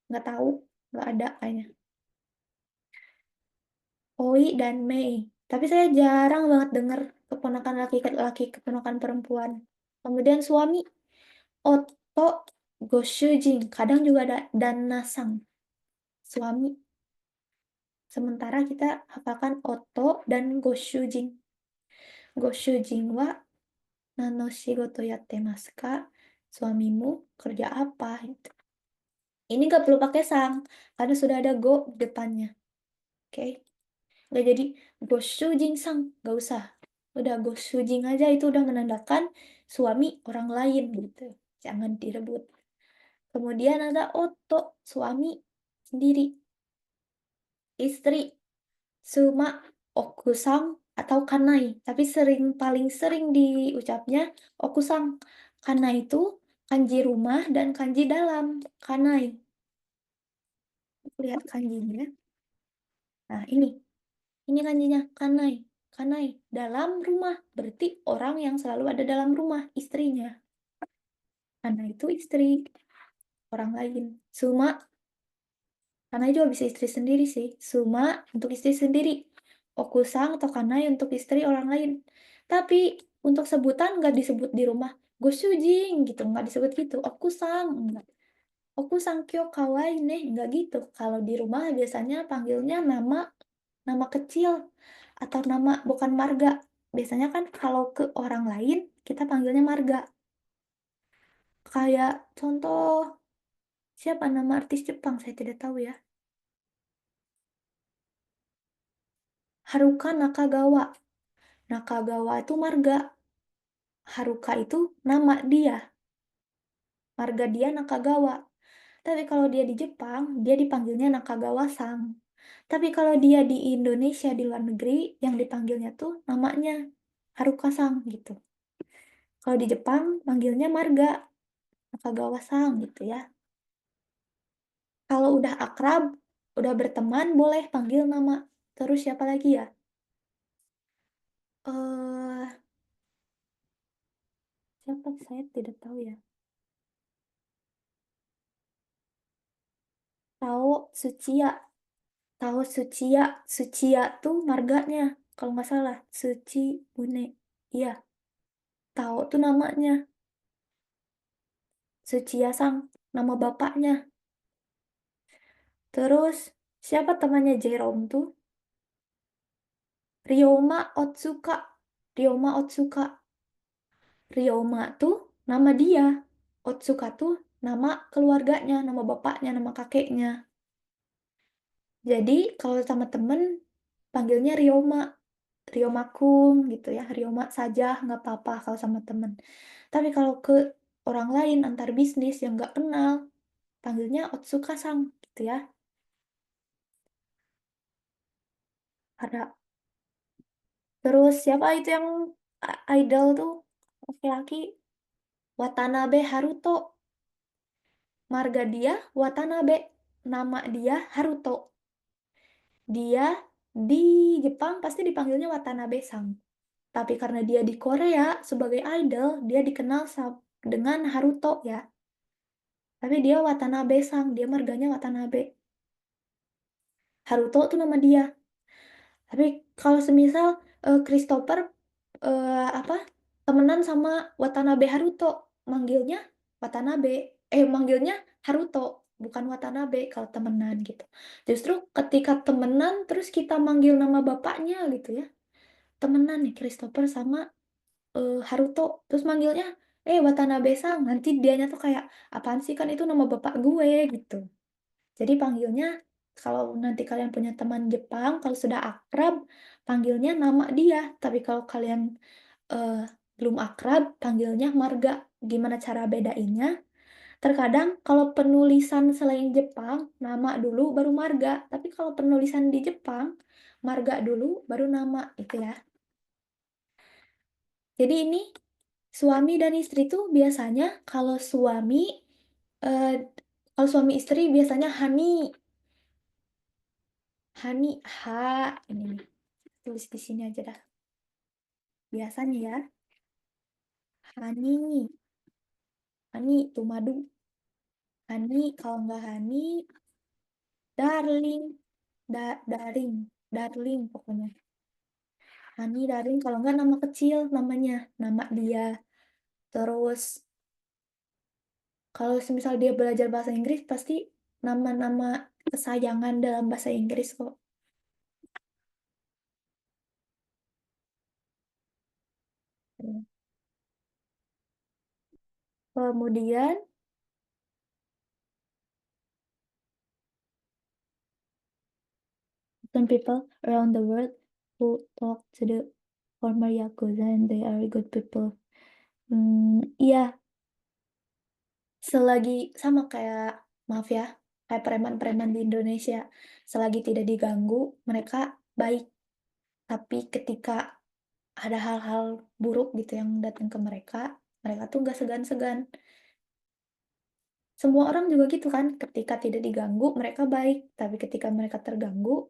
Nggak tahu, nggak ada kayaknya. Oi dan Mei. Tapi saya jarang banget dengar keponakan laki-laki, keponakan perempuan. Kemudian suami Otto Goshujin. Kadang juga ada dan Nasang. Suami. Sementara kita hafalkan Otto dan Goshujin. Goshujin wa nano shigoto yatte masu ka? Suamimu kerja apa? Gitu. Ini nggak perlu pakai sang, karena sudah ada go di depannya. Oke? Nggak jadi go shujing sang, nggak usah. Udah go shujing aja itu udah menandakan suami orang lain gitu. Jangan direbut. Kemudian ada oto, suami sendiri. Istri, suma, okusang, atau kanai. Tapi paling sering diucapnya okusang. Kanai itu kanji rumah dan kanji dalam. Kanai. Lihat kanjinya. Nah, ini kanjinya kanai. Kanai dalam rumah berarti orang yang selalu ada dalam rumah, istrinya. Kanai itu istri orang lain. Suma, kanai juga bisa istri sendiri sih. Suma untuk istri sendiri. Okusang atau kanai untuk istri orang lain. Tapi untuk sebutan nggak disebut di rumah. Gosujing gitu, nggak disebut gitu. Okusang, enggak. Okusang kyo kawaii nih, nggak gitu. Kalau di rumah biasanya panggilnya nama kecil atau nama bukan marga. Biasanya kan kalau ke orang lain kita panggilnya marga. Kayak contoh siapa nama artis Jepang saya tidak tahu ya. Haruka Nakagawa. Nakagawa itu marga. Haruka itu nama dia. Marga dia Nakagawa. Tapi kalau dia di Jepang, dia dipanggilnya Nakagawa-sang. Tapi kalau dia di Indonesia, di luar negeri, yang dipanggilnya tuh namanya Haruka-sang gitu. Kalau di Jepang, manggilnya marga Nakagawa-sang gitu ya. Kalau udah akrab, udah berteman, boleh panggil nama. Terus siapa lagi ya? Eh, siapa? Saya tidak tahu ya. Tao Sucia. Tao Sucia. Sucia tuh marganya. Kalau nggak salah. Suci Bune. Iya, Tao tuh namanya. Sucia Sang. Nama bapaknya. Terus, siapa temannya Jerome tuh? Ryoma Otsuka. Ryoma Otsuka. Ryoma tuh nama dia. Otsuka tuh nama keluarganya, nama bapaknya, nama kakeknya. Jadi kalau sama temen panggilnya Ryoma, Ryomakung gitu ya, Ryoma saja nggak apa-apa kalau sama temen. Tapi kalau ke orang lain antar bisnis yang nggak kenal, panggilnya Otsuka-sang gitu ya. Ada. Terus siapa itu yang idol tuh laki-laki? Watanabe Haruto. Marga dia Watanabe. Nama dia Haruto. Dia di Jepang pasti dipanggilnya Watanabe-san. Tapi karena dia di Korea sebagai idol, dia dikenal dengan Haruto ya. Tapi dia Watanabe-san, dia marganya Watanabe. Haruto tuh nama dia. Tapi kalau semisal Christopher apa temenan sama Watanabe Haruto, manggilnya Watanabe, manggilnya Haruto, bukan Watanabe kalau temenan gitu. Justru ketika temenan terus kita manggil nama bapaknya gitu ya. Temenan nih Christopher sama Haruto, terus manggilnya Watanabe-san, nanti dianya tuh kayak apaan sih kan itu nama bapak gue gitu. Jadi panggilnya kalau nanti kalian punya teman Jepang, kalau sudah akrab, panggilnya nama dia. Tapi kalau kalian eh, belum akrab, panggilnya marga. Gimana cara bedainnya? Terkadang kalau penulisan selain Jepang, nama dulu baru marga. Tapi kalau penulisan di Jepang, marga dulu baru nama itu ya. Jadi ini suami dan istri tuh biasanya eh, kalau suami istri biasanya hani ini nih tulis di sini aja dah biasanya ya Hani, Hani itu madu. Hani, kalau nggak Hani, darling, daring, darling pokoknya. Hani, darling, kalau nggak nama kecil namanya, nama dia. Terus kalau semisal dia belajar bahasa Inggris pasti nama-nama kesayangan dalam bahasa Inggris kok. Kemudian some people around the world who talk to the former Yakuza and they are good people. Iya, selagi sama kayak maaf ya, kayak preman-preman di Indonesia, selagi tidak diganggu, mereka baik. Tapi ketika ada hal-hal buruk gitu yang datang ke mereka, mereka tuh nggak segan-segan. Semua orang juga gitu kan, ketika tidak diganggu, mereka baik. Tapi ketika mereka terganggu,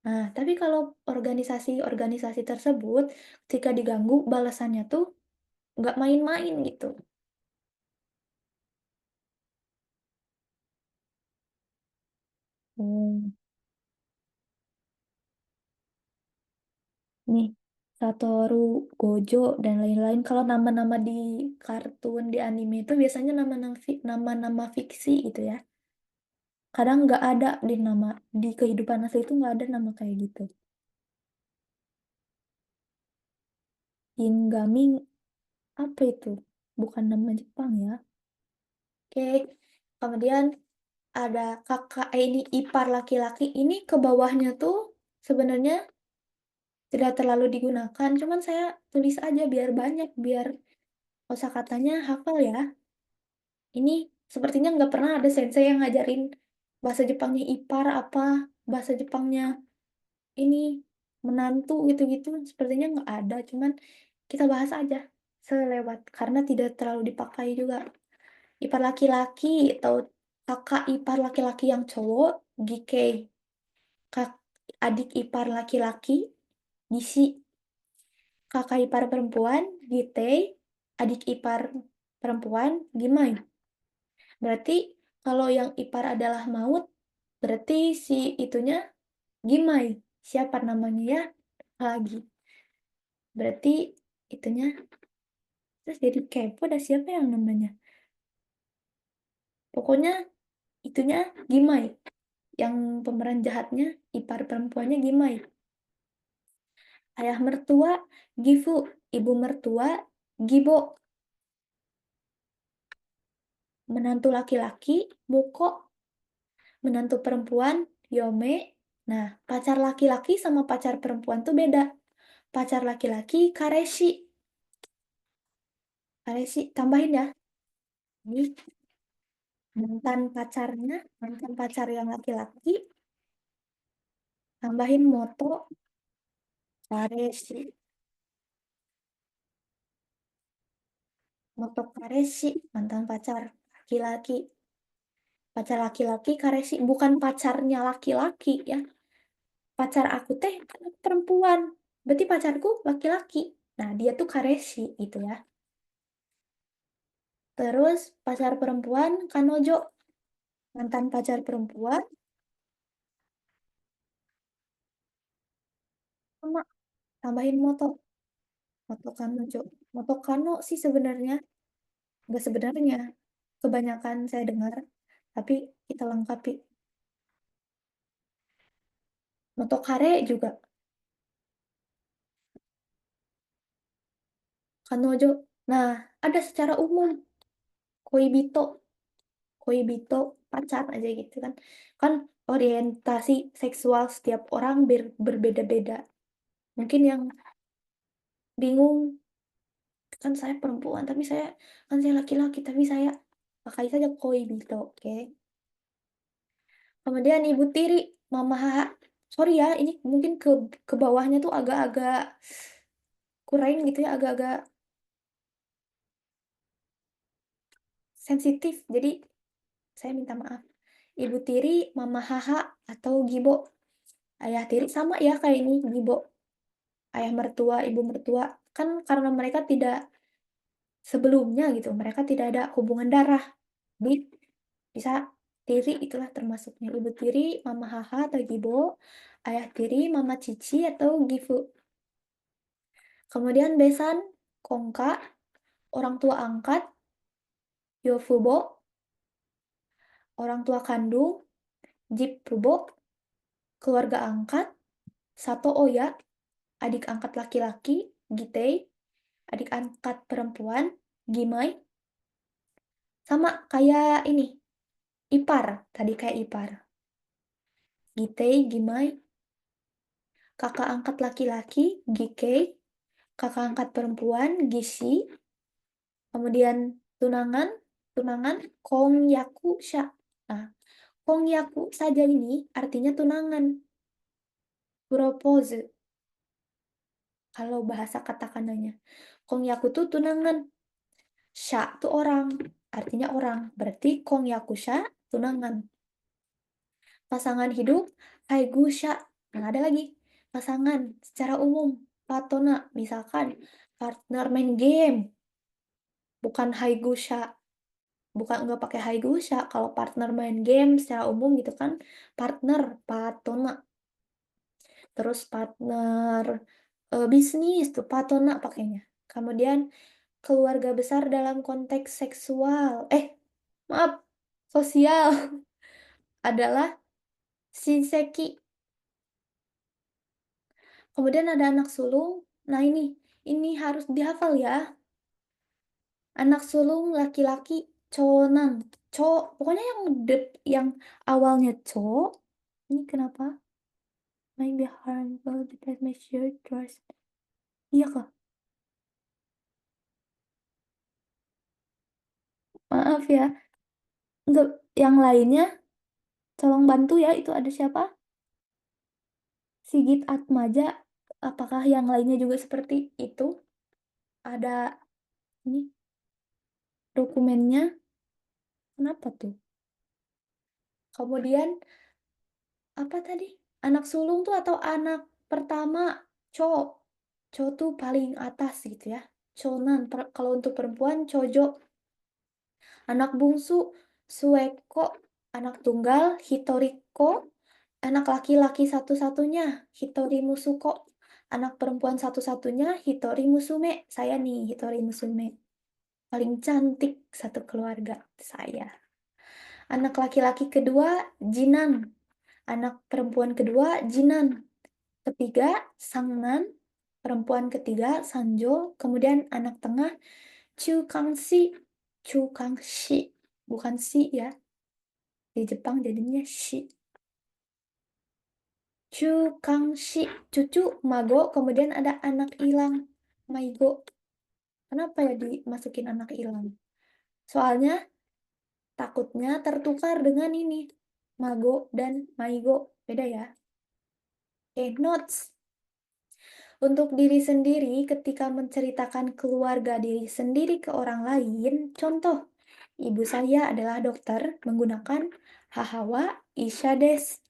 nah, tapi kalau organisasi-organisasi tersebut, ketika diganggu, balasannya tuh nggak main-main gitu. Hmm. Nih, Satoru, Gojo, dan lain-lain. Kalau nama-nama di kartun, di anime itu biasanya nama-nama fiksi gitu ya. Kadang nggak ada di kehidupan asli itu nggak ada nama kayak gitu. Ingami, apa itu? Bukan nama Jepang ya. Oke, kemudian ada kakak, ini ipar laki-laki. Ini ke bawahnya tuh sebenarnya tidak terlalu digunakan. Cuman saya tulis aja biar banyak, biar kosakatanya hafal ya. Ini sepertinya nggak pernah ada sensei yang ngajarin bahasa Jepangnya ipar apa, bahasa Jepangnya ini menantu gitu-gitu. Sepertinya nggak ada, cuman kita bahas aja selewat karena tidak terlalu dipakai juga. Ipar laki-laki atau kakak ipar laki-laki yang cowok, Gikei. Kak, adik ipar laki-laki, Gishi. Kakak ipar perempuan, Gitei. Adik ipar perempuan, Gimai. Berarti kalau yang ipar adalah maut, berarti si itunya Gimai. Siapa namanya ya? Lagi. Berarti itunya, terus jadi kepo dah siapa yang namanya. Pokoknya itunya Gimai. Yang pemeran jahatnya, ipar perempuannya Gimai. Ayah mertua, Gifu. Ibu mertua, Gibo. Menantu laki-laki, Muko. Menantu perempuan, Yome. Nah, pacar laki-laki sama pacar perempuan tuh beda. Pacar laki-laki, Kareshi. Kareshi, tambahin ya. Ini mantan pacar yang laki-laki, tambahin moto, Kareshi. Moto Kareshi, mantan pacar laki-laki. Pacar laki-laki, Kareshi. Bukan pacarnya laki-laki ya. Pacar aku teh kan perempuan. Berarti pacarku laki-laki. Nah, dia tuh Kareshi gitu ya. Terus pacar perempuan Kanojo, mantan pacar perempuan sama tambahin moto, moto Kanojo. Moto Kano sih sebenarnya nggak sebenarnya. Kebanyakan saya dengar, tapi kita lengkapi. Moto Kare juga Kanojo. Nah, ada secara umum Koibito, Koibito pacar aja gitu kan. Kan orientasi seksual setiap orang berbeda-beda. Mungkin yang bingung kan saya perempuan tapi saya laki-laki tapi saya pakai saja koi gitu oke. Kemudian ibu tiri mama haha, sorry ya ini mungkin ke bawahnya tuh agak-agak kurang gitu ya, agak-agak sensitif jadi saya minta maaf. Ibu tiri mama haha atau gibo. Ayah tiri sama ya kayak ini gibo. Ayah mertua ibu mertua kan karena mereka tidak sebelumnya gitu, mereka tidak ada hubungan darah. Jadi bisa tiri itulah termasuknya. Ibu tiri, mama haha atau gibo, ayah tiri, mama cici atau gifu. Kemudian besan, kongka, orang tua angkat, yofubo, orang tua kandung, jippubo, keluarga angkat, sato oya, adik angkat laki-laki, gitei, adik angkat perempuan, gimai, sama kayak ini, ipar, tadi kayak ipar. Gitei, gimai, kakak angkat laki-laki, gikei, kakak angkat perempuan, gishi, kemudian tunangan, tunangan, kongyaku sha. Nah, kongyaku saja ini artinya tunangan, propose, kalau bahasa katakananya. Kongyaku tuh tunangan, sha tuh orang, artinya orang. Berarti kongyaku sha, tunangan. Pasangan hidup, haigusha. Nah, ada lagi. Pasangan secara umum, patona, misalkan partner main game, bukan haigusha. Bukan nggak pakai haigusha. Kalau partner main game secara umum gitu kan, partner, patona. Terus partner bisnis tuh, patona pakainya. Kemudian keluarga besar dalam konteks seksual. Maaf, sosial adalah shinseki. Kemudian ada anak sulung. Nah, ini harus dihafal ya. Anak sulung laki-laki chonan. Pokoknya yang awalnya ini kenapa? Might be harmful because my shared trust. Iya kah? Maaf ya. Enggak, yang lainnya tolong bantu ya. Itu ada siapa? Sigit Atmaja. Apakah yang lainnya juga seperti itu? Ada ini dokumennya. Kenapa tuh? Kemudian apa tadi? Anak sulung tuh atau anak pertama co. Co tuh paling atas gitu ya. Chonan. Kalau untuk perempuan cojo. Anak bungsu sueko. Anak tunggal hitoriko. Anak laki-laki satu-satunya Hitori Musuko. Anak perempuan satu-satunya Hitori Musume. Saya nih Hitori Musume. Paling cantik satu keluarga saya. Anak laki-laki kedua Jinan. Anak perempuan kedua Jinan. Ketiga Sangnan. Perempuan ketiga Sanjo. Kemudian anak tengah Chu Kangxi. Chu Kangxi. Bukan si ya. Di Jepang jadinya shi. Chu Kangxi. Cucu Mago. Kemudian ada anak ilang. Maigo. Kenapa ya dimasukin anak ilang? Soalnya takutnya tertukar dengan ini. Mago dan Maigo. Beda ya. Oke, notes. Untuk diri sendiri ketika menceritakan keluarga diri sendiri ke orang lain, contoh, ibu saya adalah dokter menggunakan hahawa isha desu.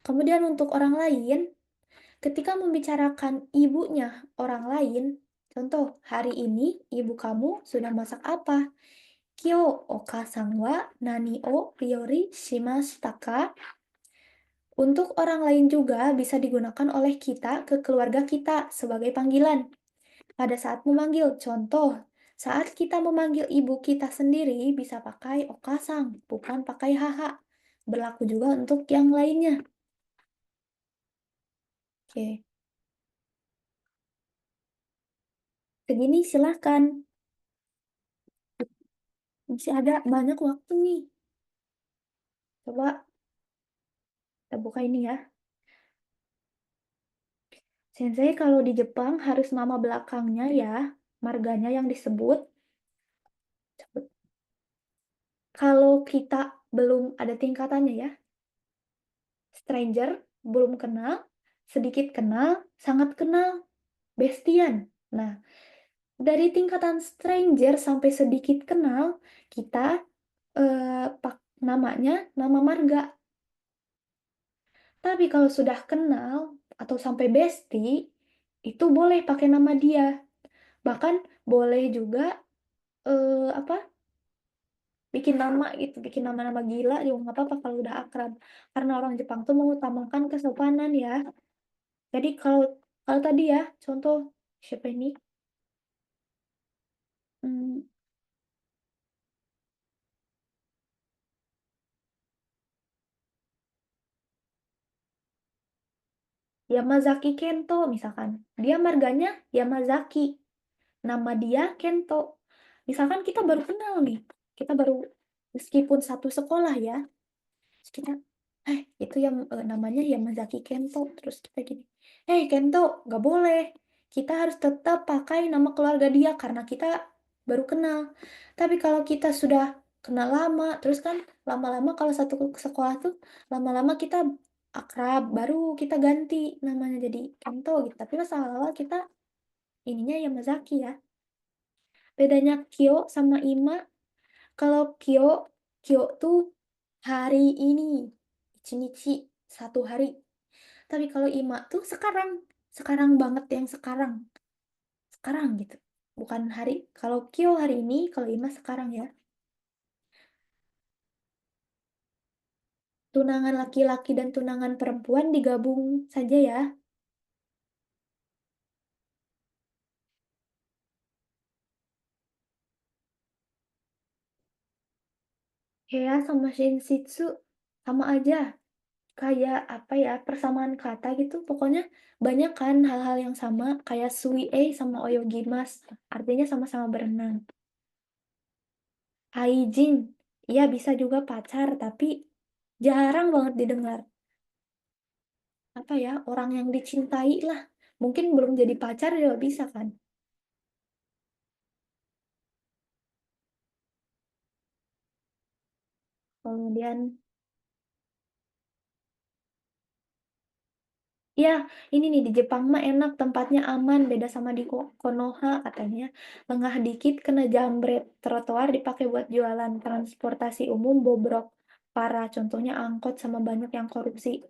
Kemudian untuk orang lain, ketika membicarakan ibunya orang lain, contoh, hari ini ibu kamu sudah masak apa? Kyo okasan wa nani o ryori shimashita ka? Untuk orang lain juga bisa digunakan oleh kita ke keluarga kita sebagai panggilan. Pada saat memanggil, contoh, saat kita memanggil ibu kita sendiri bisa pakai okasang, bukan pakai haha. Berlaku juga untuk yang lainnya. Oke, segini silahkan. Masih ada banyak waktu nih. Coba kita buka ini ya. Sensei kalau di Jepang harus nama belakangnya ya, marganya yang disebut. Kalau kita belum ada tingkatannya ya, stranger, belum kenal, sedikit kenal, sangat kenal, bestian. Nah, dari tingkatan stranger sampai sedikit kenal, kita namanya nama marga. Tapi kalau sudah kenal atau sampai bestie, itu boleh pakai nama dia. Bahkan Boleh juga apa? Bikin nama gitu, bikin nama-nama gila juga nggak apa-apa kalau udah akrab. Karena orang Jepang tuh mengutamakan kesopanan ya. Jadi kalau kalau tadi ya, contoh siapa ini? Hmm, Yamazaki Kento misalkan. Dia marganya Yamazaki. Nama dia Kento. Misalkan kita baru kenal nih. Kita baru meskipun satu sekolah ya. Terus kita, itu yang namanya Yamazaki Kento. Terus kita gini, Kento, nggak boleh. Kita harus tetap pakai nama keluarga dia karena kita baru kenal. Tapi kalau kita sudah kenal lama, terus kan lama-lama kalau satu sekolah tuh, lama-lama kita akrab, baru kita ganti namanya jadi Kento gitu. Tapi pas awal-awal kita ininya Yamazaki ya. Bedanya Kyo sama Ima, kalau Kyo tuh hari ini, Ichinichi, satu hari. Tapi kalau Ima tuh sekarang banget yang sekarang gitu. Bukan hari, kalau Kyo hari ini, kalau Ima sekarang ya. Tunangan laki-laki dan tunangan perempuan digabung saja ya. Hea sama Shinshitsu sama aja. Kayak apa ya, persamaan kata gitu. Pokoknya banyak kan hal-hal yang sama, kayak Sui-e sama Oyogimas. Artinya sama-sama berenang. Haijin, iya bisa juga pacar, tapi jarang banget didengar. Apa ya, orang yang dicintai lah. Mungkin belum jadi pacar juga bisa kan. Kemudian, ya ini nih di Jepang mah enak, tempatnya aman, beda sama di Konoha katanya. Lengah dikit kena jambret, trotoar dipakai buat jualan, transportasi umum bobrok. Parah, contohnya angkot sama banyak yang korupsi.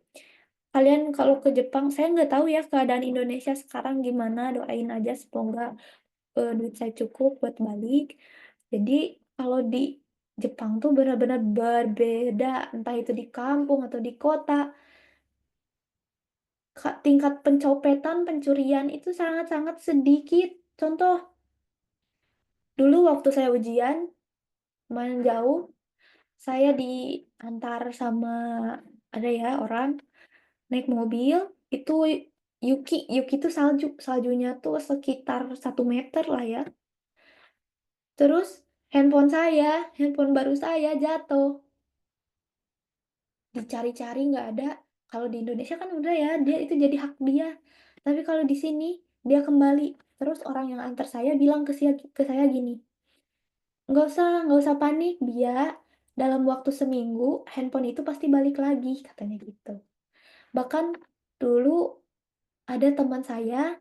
Kalian kalau ke Jepang, saya nggak tahu ya keadaan Indonesia sekarang gimana, doain aja semoga duit saya cukup buat balik. Jadi kalau di Jepang tuh benar-benar berbeda, entah itu di kampung atau di kota. Tingkat pencopetan, pencurian itu sangat-sangat sedikit. Contoh, dulu waktu saya ujian, lumayan jauh, saya diantar sama ada ya orang naik mobil, itu Yuki itu salju, saljunya tuh sekitar 1 meter lah ya. Terus handphone baru saya jatuh, dicari-cari nggak ada. Kalau di Indonesia kan udah ya, dia itu jadi hak dia. Tapi kalau di sini dia kembali. Terus orang yang antar saya bilang ke saya gini, nggak usah panik, Bia. Dalam waktu seminggu handphone itu pasti balik lagi, katanya gitu. Bahkan dulu ada teman saya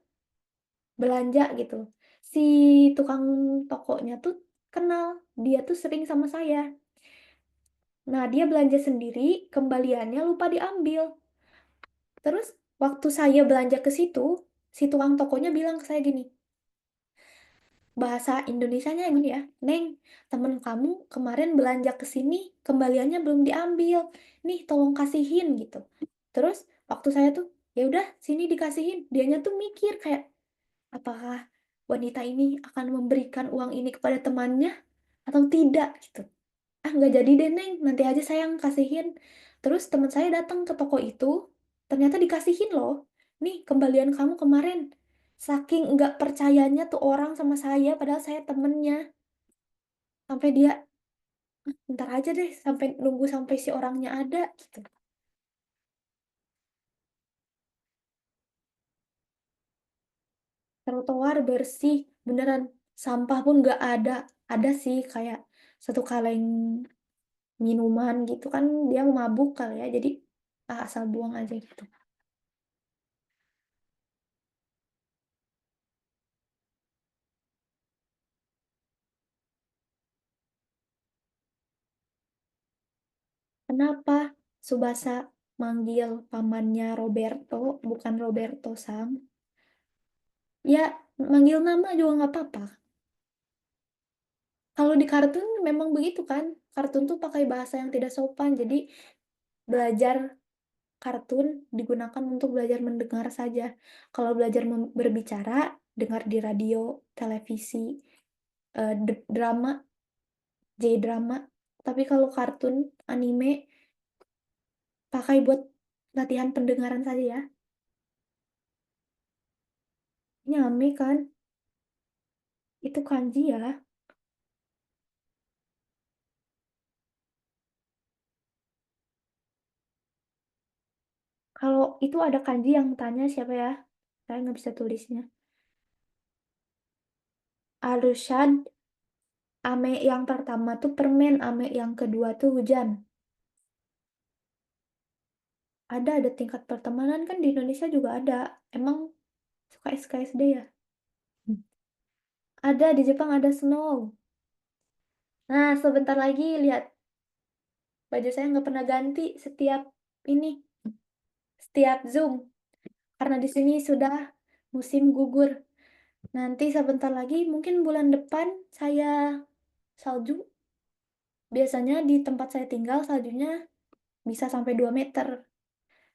belanja gitu. Si tukang tokonya tuh kenal, dia tuh sering sama saya. Nah, dia belanja sendiri, kembaliannya lupa diambil. Terus waktu saya belanja ke situ, si tukang tokonya bilang ke saya gini, bahasa Indonesianya gini ya, Neng, temen kamu kemarin belanja ke sini, kembaliannya belum diambil. Nih, tolong kasihin gitu. Terus waktu saya tuh, ya udah sini dikasihin. Dianya tuh mikir kayak, apakah wanita ini akan memberikan uang ini kepada temannya atau tidak gitu. Ah nggak jadi deh Neng, nanti aja saya yang kasihin. Terus teman saya datang ke toko itu, ternyata dikasihin loh. Nih kembalian kamu kemarin. Saking nggak percayanya tuh orang sama saya, padahal saya temennya. Sampai dia, ntar aja deh, sampai nunggu sampai si orangnya ada gitu. Trotoar bersih, beneran. Sampah pun nggak ada. Ada sih kayak satu kaleng minuman gitu kan, dia mabuk kali ya, jadi asal buang aja gitu. Kenapa Subasa manggil pamannya Roberto, bukan Roberto Sam? Ya, manggil nama juga nggak apa-apa. Kalau di kartun memang begitu kan, kartun tuh pakai bahasa yang tidak sopan, jadi belajar kartun digunakan untuk belajar mendengar saja. Kalau belajar berbicara, dengar di radio, televisi, drama, J-drama. Tapi kalau kartun, anime, pakai buat latihan pendengaran saja ya. Nyame kan, itu kanji ya. Kalau itu ada kanji yang tanya siapa ya? Saya nggak bisa tulisnya. Arushad, ame yang pertama tuh permen, ame yang kedua tuh hujan. Ada tingkat pertemanan kan di Indonesia juga ada. Emang suka SKSD ya? Hmm. Ada di Jepang ada snow. Nah, sebentar lagi lihat baju saya nggak pernah ganti ini, setiap Zoom. Karena di sini sudah musim gugur. Nanti sebentar lagi, mungkin bulan depan saya salju. Biasanya di tempat saya tinggal saljunya bisa sampai 2 meter.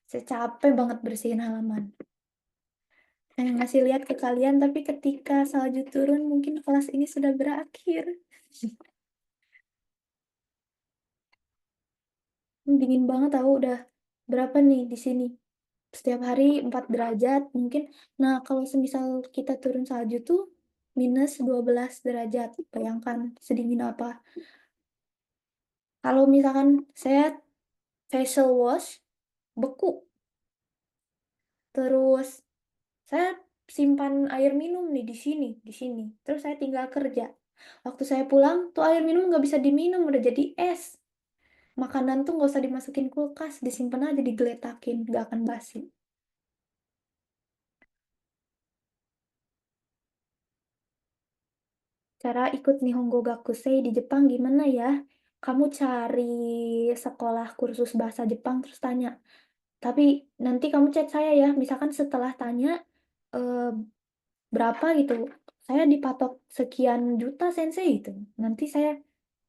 Saya capek banget bersihin halaman. Ngasih lihat ke kalian, tapi ketika salju turun mungkin kelas ini sudah berakhir. Dingin banget tahu udah berapa nih di sini. Setiap hari 4 derajat mungkin. Nah, kalau semisal kita turun salju tuh minus 12 derajat. Bayangkan sedingin apa. Kalau misalkan saya facial wash, beku. Terus saya simpan air minum nih di sini, di sini. Terus saya tinggal kerja. Waktu saya pulang, tuh air minum nggak bisa diminum, udah jadi es. Makanan tuh nggak usah dimasukin kulkas, disimpan aja digeletakin, nggak akan basi. Cara ikut Nihongo Gakusei di Jepang gimana ya? Kamu cari sekolah kursus bahasa Jepang terus tanya. Tapi nanti kamu chat saya ya, misalkan setelah tanya eh, berapa gitu, saya dipatok sekian juta sensei gitu. Nanti saya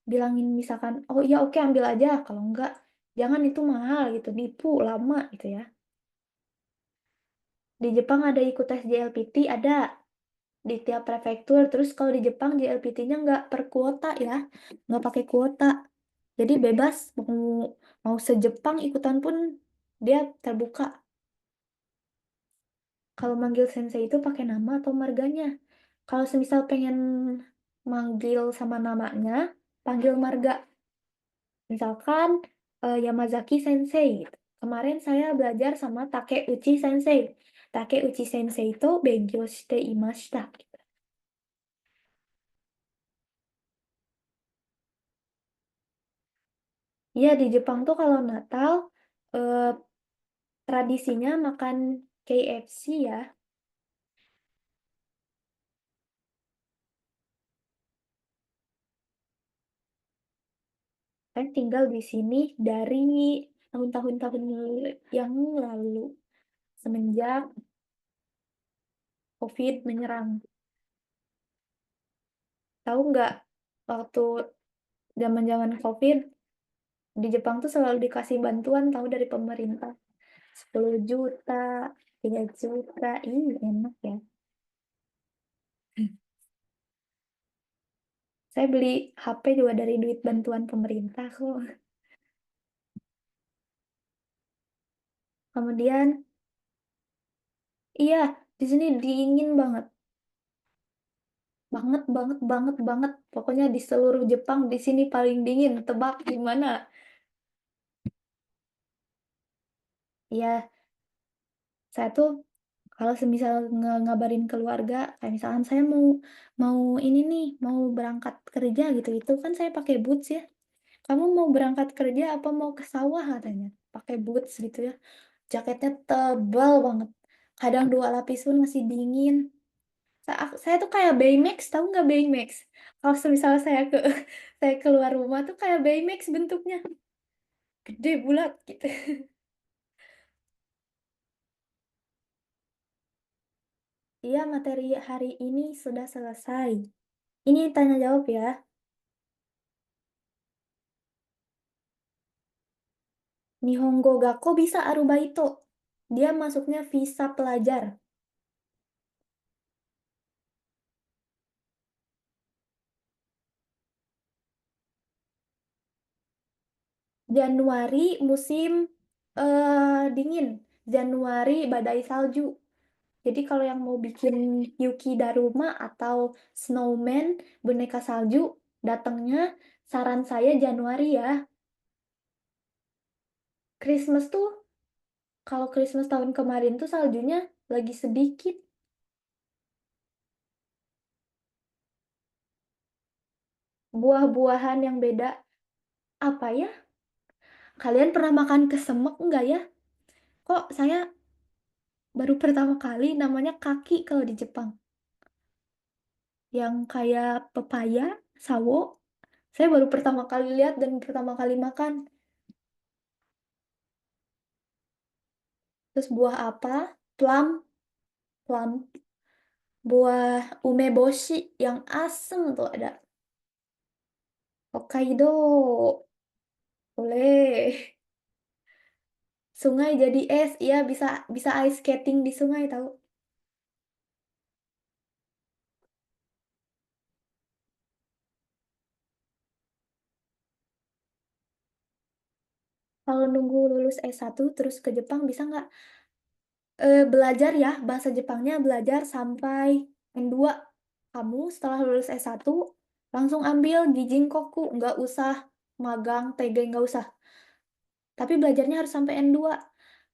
bilangin misalkan, oh iya oke ambil aja, kalau enggak jangan itu mahal gitu, nipu lama gitu ya. Di Jepang ada ikut tes JLPT, ada di tiap prefektur. Terus kalau di Jepang JLPT-nya nggak per kuota ya, nggak pakai kuota. Jadi bebas mau mau se-Jepang ikutan pun dia terbuka. Kalau manggil sensei itu pakai nama atau marganya. Kalau semisal pengen manggil sama namanya, panggil marga. Misalkan Yamazaki Sensei. Kemarin saya belajar sama Takeuchi Sensei. Takeuchi Sensei itu benkyou shite imashita. Iya, di Jepang tuh kalau Natal eh, tradisinya makan KFC ya. Saya tinggal di sini dari tahun-tahun yang lalu. Semenjak COVID menyerang. Tahu nggak, waktu zaman-zaman COVID, di Jepang tuh selalu dikasih bantuan tahu dari pemerintah. 10 juta, 3 juta. Ih, enak ya. Saya beli HP juga dari duit bantuan pemerintah kok. Kemudian, iya, di sini dingin banget. Banget, banget, banget, banget. Pokoknya di seluruh Jepang, di sini paling dingin. Tebak di mana? Iya, saya tuh kalau semisal ngabarin keluarga, kayak misalkan saya mau mau ini nih, mau berangkat kerja gitu, itu kan saya pakai boots ya. Kamu mau berangkat kerja apa mau ke sawah katanya? Pakai boots gitu ya. Jaketnya tebal banget. Kadang 2 lapis pun masih dingin. Saya tuh kayak Baymax, tahu nggak Baymax? Kalau semisal saya keluar rumah tuh kayak Baymax bentuknya, gede bulat gitu. Iya, materi hari ini sudah selesai. Ini tanya jawab ya. Nihongo Gakko bisa Arubaito. Dia masuknya visa pelajar. Januari musim dingin. Januari badai salju. Jadi kalau yang mau bikin Yuki Daruma atau snowman, boneka salju, datangnya saran saya Januari ya. Christmas tuh, kalau Christmas tahun kemarin tuh saljunya lagi sedikit. Buah-buahan yang beda. Apa ya? Kalian pernah makan kesemek enggak ya? Kok saya baru pertama kali namanya kaki kalau di Jepang. Yang kayak pepaya, sawo. Saya baru pertama kali lihat dan pertama kali makan. Terus buah apa? Plum, plum. Buah umeboshi yang asem tuh ada. Hokkaido. Boleh. Sungai jadi es. Iya, bisa bisa ice skating di sungai tahu. Kalau nunggu lulus S1 terus ke Jepang bisa nggak belajar ya bahasa Jepangnya belajar sampai N2. Kamu setelah lulus S1 langsung ambil Jijinkoku, nggak usah magang, TG nggak usah. Tapi belajarnya harus sampai N2.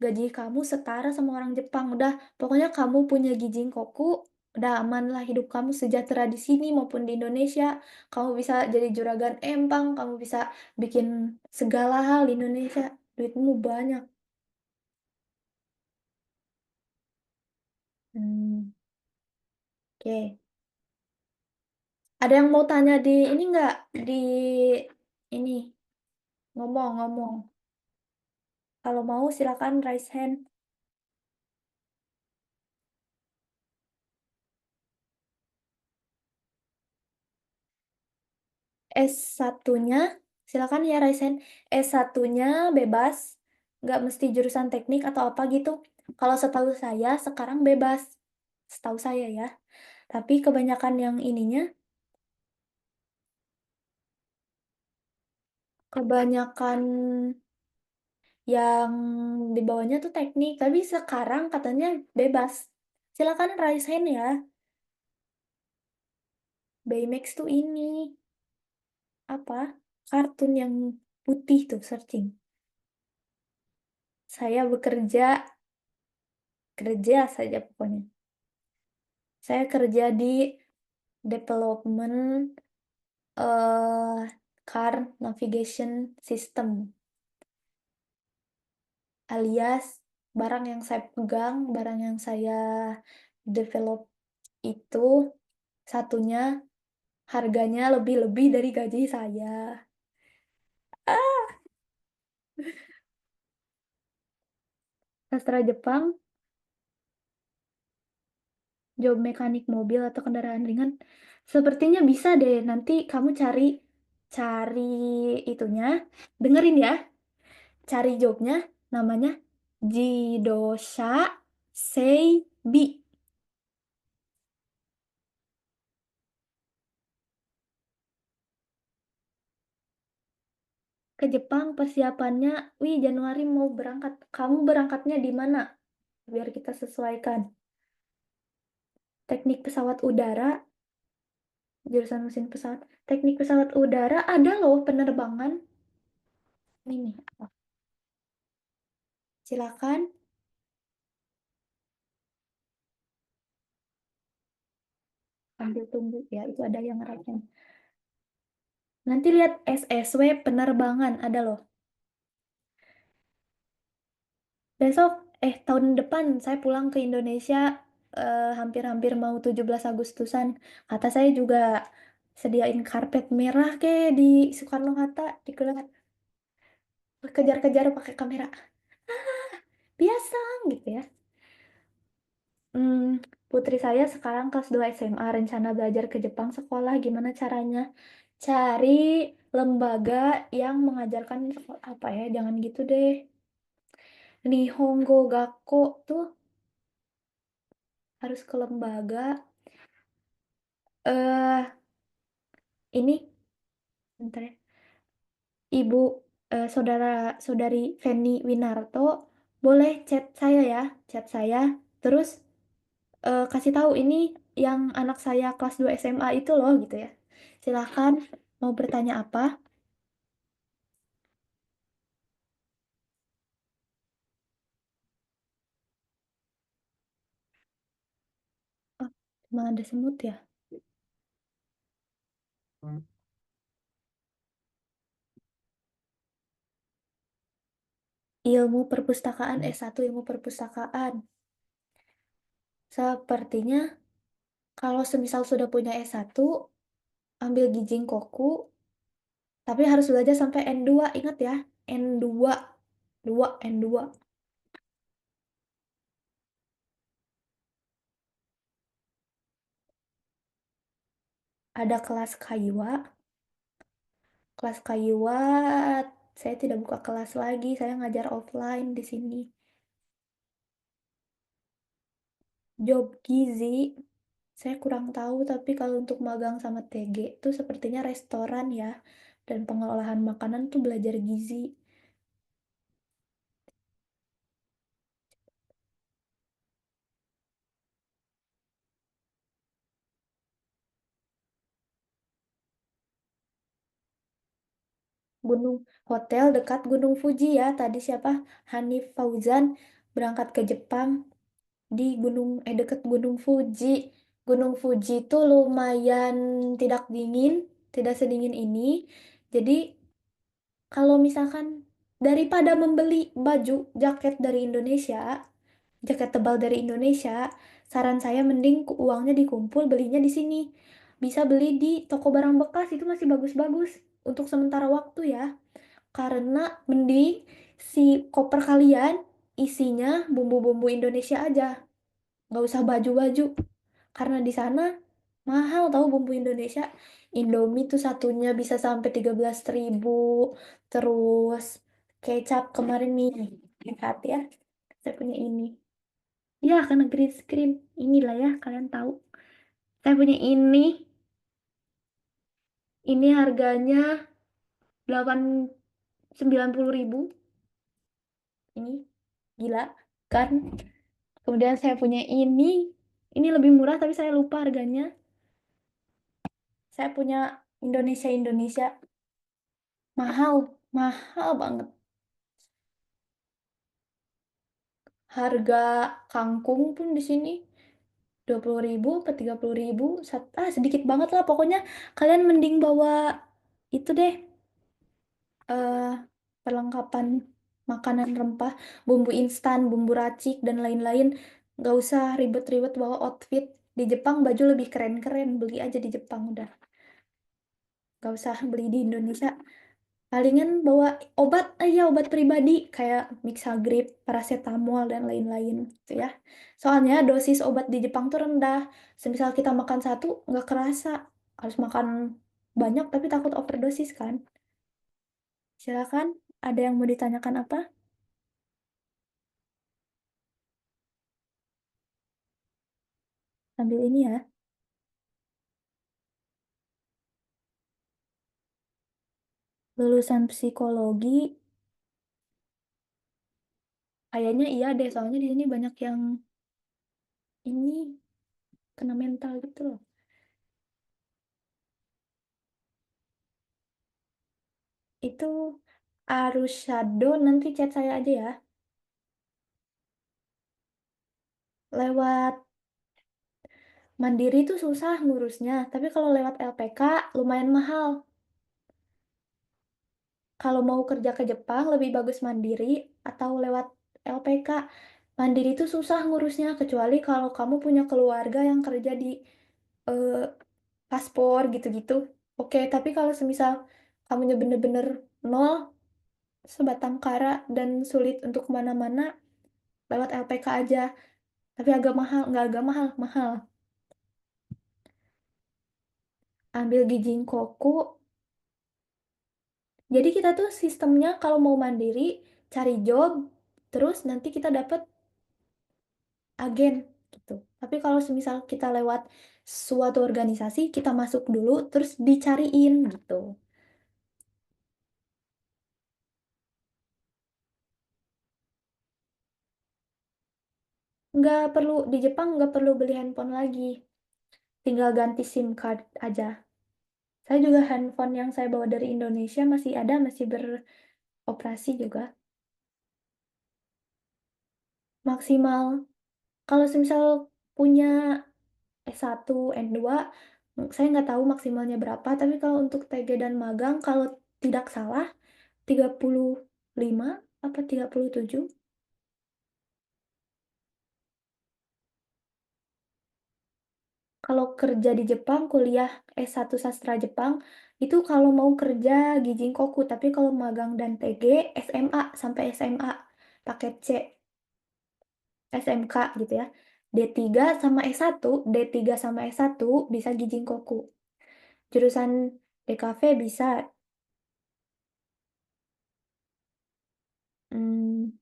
Gaji kamu setara sama orang Jepang. Udah, pokoknya kamu punya Jijinkoku, udah aman lah hidup kamu sejahtera di sini maupun di Indonesia. Kamu bisa jadi juragan empang, kamu bisa bikin segala hal di Indonesia. Duitmu banyak. Hmm, oke. Ada yang mau tanya di ini nggak? Di ini ngomong-ngomong. Kalau mau silakan raise hand. S1-nya, silakan ya Raisen. S1-nya bebas, nggak mesti jurusan teknik atau apa gitu. Kalau setahu saya sekarang bebas, setahu saya ya. Tapi kebanyakan yang ininya, kebanyakan yang di bawahnya tuh teknik. Tapi sekarang katanya bebas. Silakan Raisen ya. Baymax tuh ini apa? Kartun yang putih tuh searching. Saya bekerja kerja saja pokoknya. Saya kerja di development car navigation system alias barang yang saya pegang, barang yang saya develop itu satunya harganya lebih-lebih dari gaji saya. Ah, sastra Jepang, job mekanik mobil atau kendaraan ringan. Sepertinya bisa deh. Nanti kamu cari cari itunya. Dengerin ya. Cari jobnya namanya Jidosha Seibi. Ke Jepang persiapannya, wih Januari mau berangkat. Kamu berangkatnya di mana? Biar kita sesuaikan. Teknik pesawat udara, jurusan mesin pesawat. Teknik pesawat udara ada loh penerbangan. Ini nih, silakan ambil tunggu ya. Itu ada yang ngerasanya. Nanti lihat SSW penerbangan ada loh. Besok, tahun depan saya pulang ke Indonesia hampir-hampir mau 17 Agustusan. Kata saya juga sediain karpet merah ke di Soekarno-Hatta, dikelar kejar-kejar pakai kamera. Biasa gitu ya. Hmm, putri saya sekarang kelas 2 SMA, rencana belajar ke Jepang sekolah. Gimana caranya? Cari lembaga yang mengajarkan apa ya? Jangan gitu deh. Nihongo Gakko tuh harus ke lembaga. eh ini bentar ya. Ibu, saudara saudari Feni Winarto, boleh chat saya ya, chat saya. Terus kasih tahu ini yang anak saya kelas 2 SMA itu loh gitu ya. Silahkan mau bertanya apa? Oh, cuma ada semut ya. Ilmu perpustakaan S1 ilmu perpustakaan. Sepertinya kalau semisal sudah punya S1, ambil Gijin Koku, tapi harus belajar sampai N2, ingat ya, N2, 2 N2. Ada kelas Kaiwa. Kelas Kaiwa, saya tidak buka kelas lagi, saya ngajar offline di sini. Job gizi, saya kurang tahu, tapi kalau untuk magang sama TG itu sepertinya restoran ya, dan pengolahan makanan tuh belajar gizi. Gunung Hotel dekat Gunung Fuji ya, tadi siapa? Hanif Fauzan berangkat ke Jepang di deket Gunung Fuji. Gunung Fuji itu lumayan tidak dingin, tidak sedingin ini. Jadi kalau misalkan daripada membeli baju jaket dari Indonesia, jaket tebal dari Indonesia, saran saya mending uangnya dikumpul belinya di sini. Bisa beli di toko barang bekas itu masih bagus-bagus untuk sementara waktu ya. Karena mending si koper kalian isinya bumbu-bumbu Indonesia aja, nggak usah baju-baju. Karena di sana mahal tahu bumbu Indonesia. Indomie tuh satunya bisa sampai 13.000. Terus kecap kemarin nih, lihat ya, saya punya ini. Ya, karena green screen. Inilah ya, kalian tahu. Saya punya ini. Ini harganya 90.000. Ini gila kan? Kemudian saya punya ini. Ini lebih murah tapi saya lupa harganya. Saya punya Indonesia Indonesia mahal, mahal banget. Harga kangkung pun di sini 20.000 atau 30.000. Sedikit banget lah. Pokoknya kalian mending bawa itu deh, eh perlengkapan makanan rempah, bumbu instan, bumbu racik, dan lain-lain. Nggak usah ribet-ribet bawa outfit. Di Jepang baju lebih keren-keren. Beli aja di Jepang udah. Nggak usah beli di Indonesia. Palingan bawa obat aja, obat pribadi kayak Mixagrip, paracetamol dan lain-lain gitu ya. Soalnya dosis obat di Jepang tuh rendah. Semisal kita makan satu nggak kerasa, harus makan banyak tapi takut overdosis kan. Silakan, ada yang mau ditanyakan apa? Sambil ini ya. Lulusan psikologi, kayaknya iya deh, soalnya di sini banyak yang ini kena mental gitu loh. Itu Arushado, nanti chat saya aja ya. Lewat Mandiri itu susah ngurusnya, tapi kalau lewat LPK lumayan mahal. Kalau mau kerja ke Jepang lebih bagus Mandiri atau lewat LPK. Mandiri itu susah ngurusnya, kecuali kalau kamu punya keluarga yang kerja di eh, paspor gitu-gitu. Oke, tapi kalau semisal kamunya bener-bener nol, sebatang kara dan sulit untuk kemana-mana, lewat LPK aja. Tapi agak mahal, nggak agak mahal, mahal. Ambil Gijin Koku. Jadi kita tuh sistemnya kalau mau mandiri, cari job, terus nanti kita dapat agen gitu. Tapi kalau semisal kita lewat suatu organisasi, kita masuk dulu terus dicariin gitu. Nggak perlu di Jepang nggak perlu beli handphone lagi, tinggal ganti SIM card aja. Saya juga handphone yang saya bawa dari Indonesia masih ada, masih beroperasi juga. Maksimal kalau semisal punya S1, N2, saya nggak tahu maksimalnya berapa, tapi kalau untuk TG dan magang, kalau tidak salah, 35 apa 37. Kalau kerja di Jepang, kuliah S1 sastra Jepang, itu kalau mau kerja Gijinkoku, tapi kalau magang dan TG, SMA sampai SMA, paket C, SMK gitu ya. D3 sama S1, D3 sama S1 bisa Gijinkoku. Jurusan DKV bisa, hmm,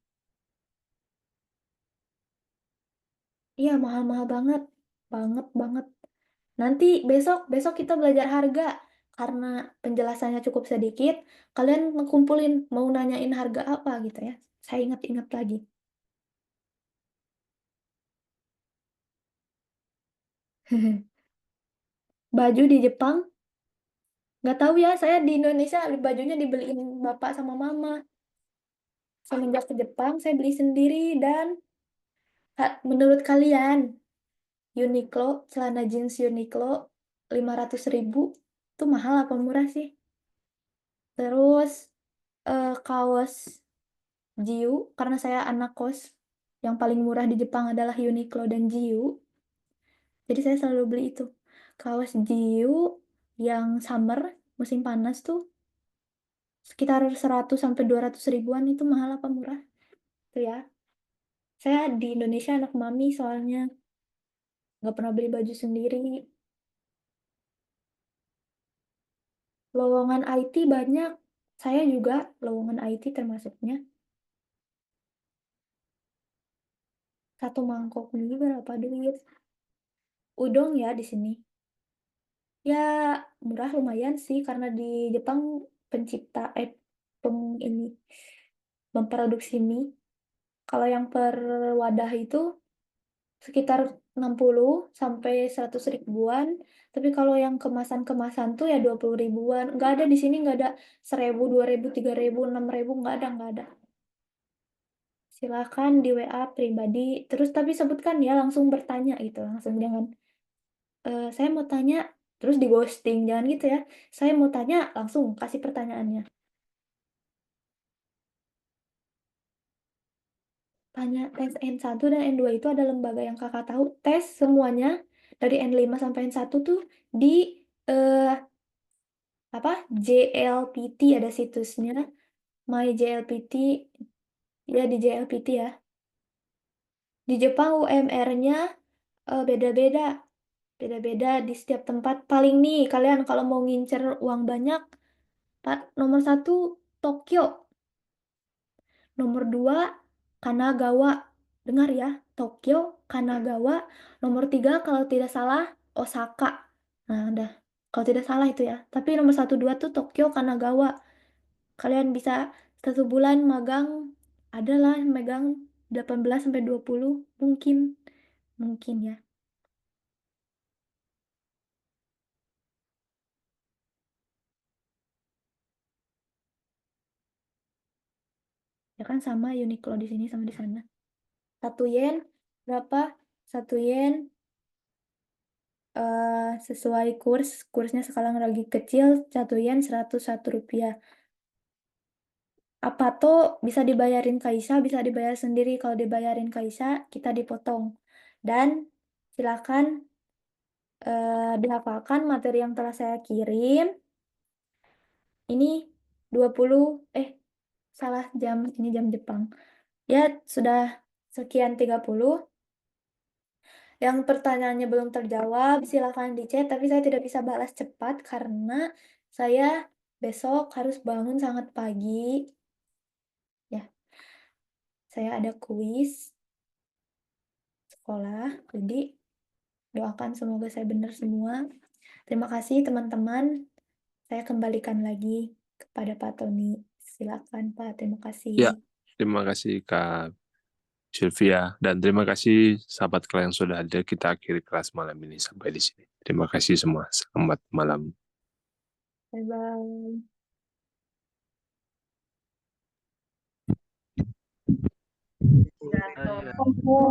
iya mahal-mahal banget, banget banget. Nanti besok besok kita belajar harga karena penjelasannya cukup sedikit. Kalian ngekumpulin mau nanyain harga apa gitu ya. Saya ingat-ingat lagi. Baju di Jepang nggak tahu ya. Saya di Indonesia bajunya dibeliin bapak sama mama. Semenjak ke Jepang saya beli sendiri dan menurut kalian Uniqlo celana jeans Uniqlo 500.000 itu mahal apa murah sih? Terus kaos Jiu, karena saya anak kos, yang paling murah di Jepang adalah Uniqlo dan Jiu. Jadi saya selalu beli itu. Kaos Jiu yang summer, musim panas tuh, sekitar 100 sampai 200 ribuan itu mahal apa murah? Tuh ya. Saya di Indonesia anak mami soalnya nggak pernah beli baju sendiri. Lowongan IT banyak. Saya juga lowongan IT termasuknya. Satu mangkok mie berapa duit? Udong ya di sini. Ya, murah lumayan sih karena di Jepang pencipta ini memproduksi mie. Kalau yang per wadah itu sekitar 60 sampai 100 ribuan. Tapi kalau yang kemasan-kemasan tuh ya 20 ribuan. Nggak ada di sini nggak ada 1.000, 2.000, 3.000, 6.000 nggak ada nggak ada. Silakan di WA pribadi. Terus tapi sebutkan ya langsung bertanya gitu langsung jangan saya mau tanya terus di ghosting jangan gitu ya. Saya mau tanya langsung kasih pertanyaannya. Tanya tes N1 dan N2 itu ada lembaga yang kakak tahu. Tes semuanya dari N5 sampai N1 tuh di eh, apa JLPT ada situsnya. My JLPT ya di JLPT ya. Di Jepang UMR-nya beda-beda. Beda-beda di setiap tempat. Paling nih kalian kalau mau ngincer uang banyak, nomor satu Tokyo. Nomor dua, Kanagawa. Dengar ya, Tokyo, Kanagawa. Nomor tiga, kalau tidak salah, Osaka. Nah, udah. Kalau tidak salah itu ya. Tapi nomor satu, dua tuh Tokyo, Kanagawa. Kalian bisa 1 bulan magang. Adalah megang 18 sampai 20. Mungkin. Mungkin ya. Ya kan sama Uniqlo di sini sama di sana. 1 yen berapa? 1 yen sesuai kursnya sekarang lagi kecil, 1 yen 101 rupiah. Apa tuh bisa dibayarin Kaisa, bisa dibayar sendiri. Kalau dibayarin Kaisa, kita dipotong. Dan silakan dihafalkan materi yang telah saya kirim. Ini 20, salah jam, ini jam Jepang. Ya, sudah sekian 30. Yang pertanyaannya belum terjawab, silakan di chat, tapi saya tidak bisa balas cepat karena saya besok harus bangun sangat pagi. Ya, saya ada kuis sekolah, jadi doakan semoga saya benar semua. Terima kasih teman-teman. Saya kembalikan lagi kepada Pak Tony. Silakan Pak, terima kasih. Ya, terima kasih Kak Sylvia, dan terima kasih sahabat kalian yang sudah hadir. Kita akhiri kelas malam ini sampai di sini. Terima kasih semua. Selamat malam. Bye-bye. Iya.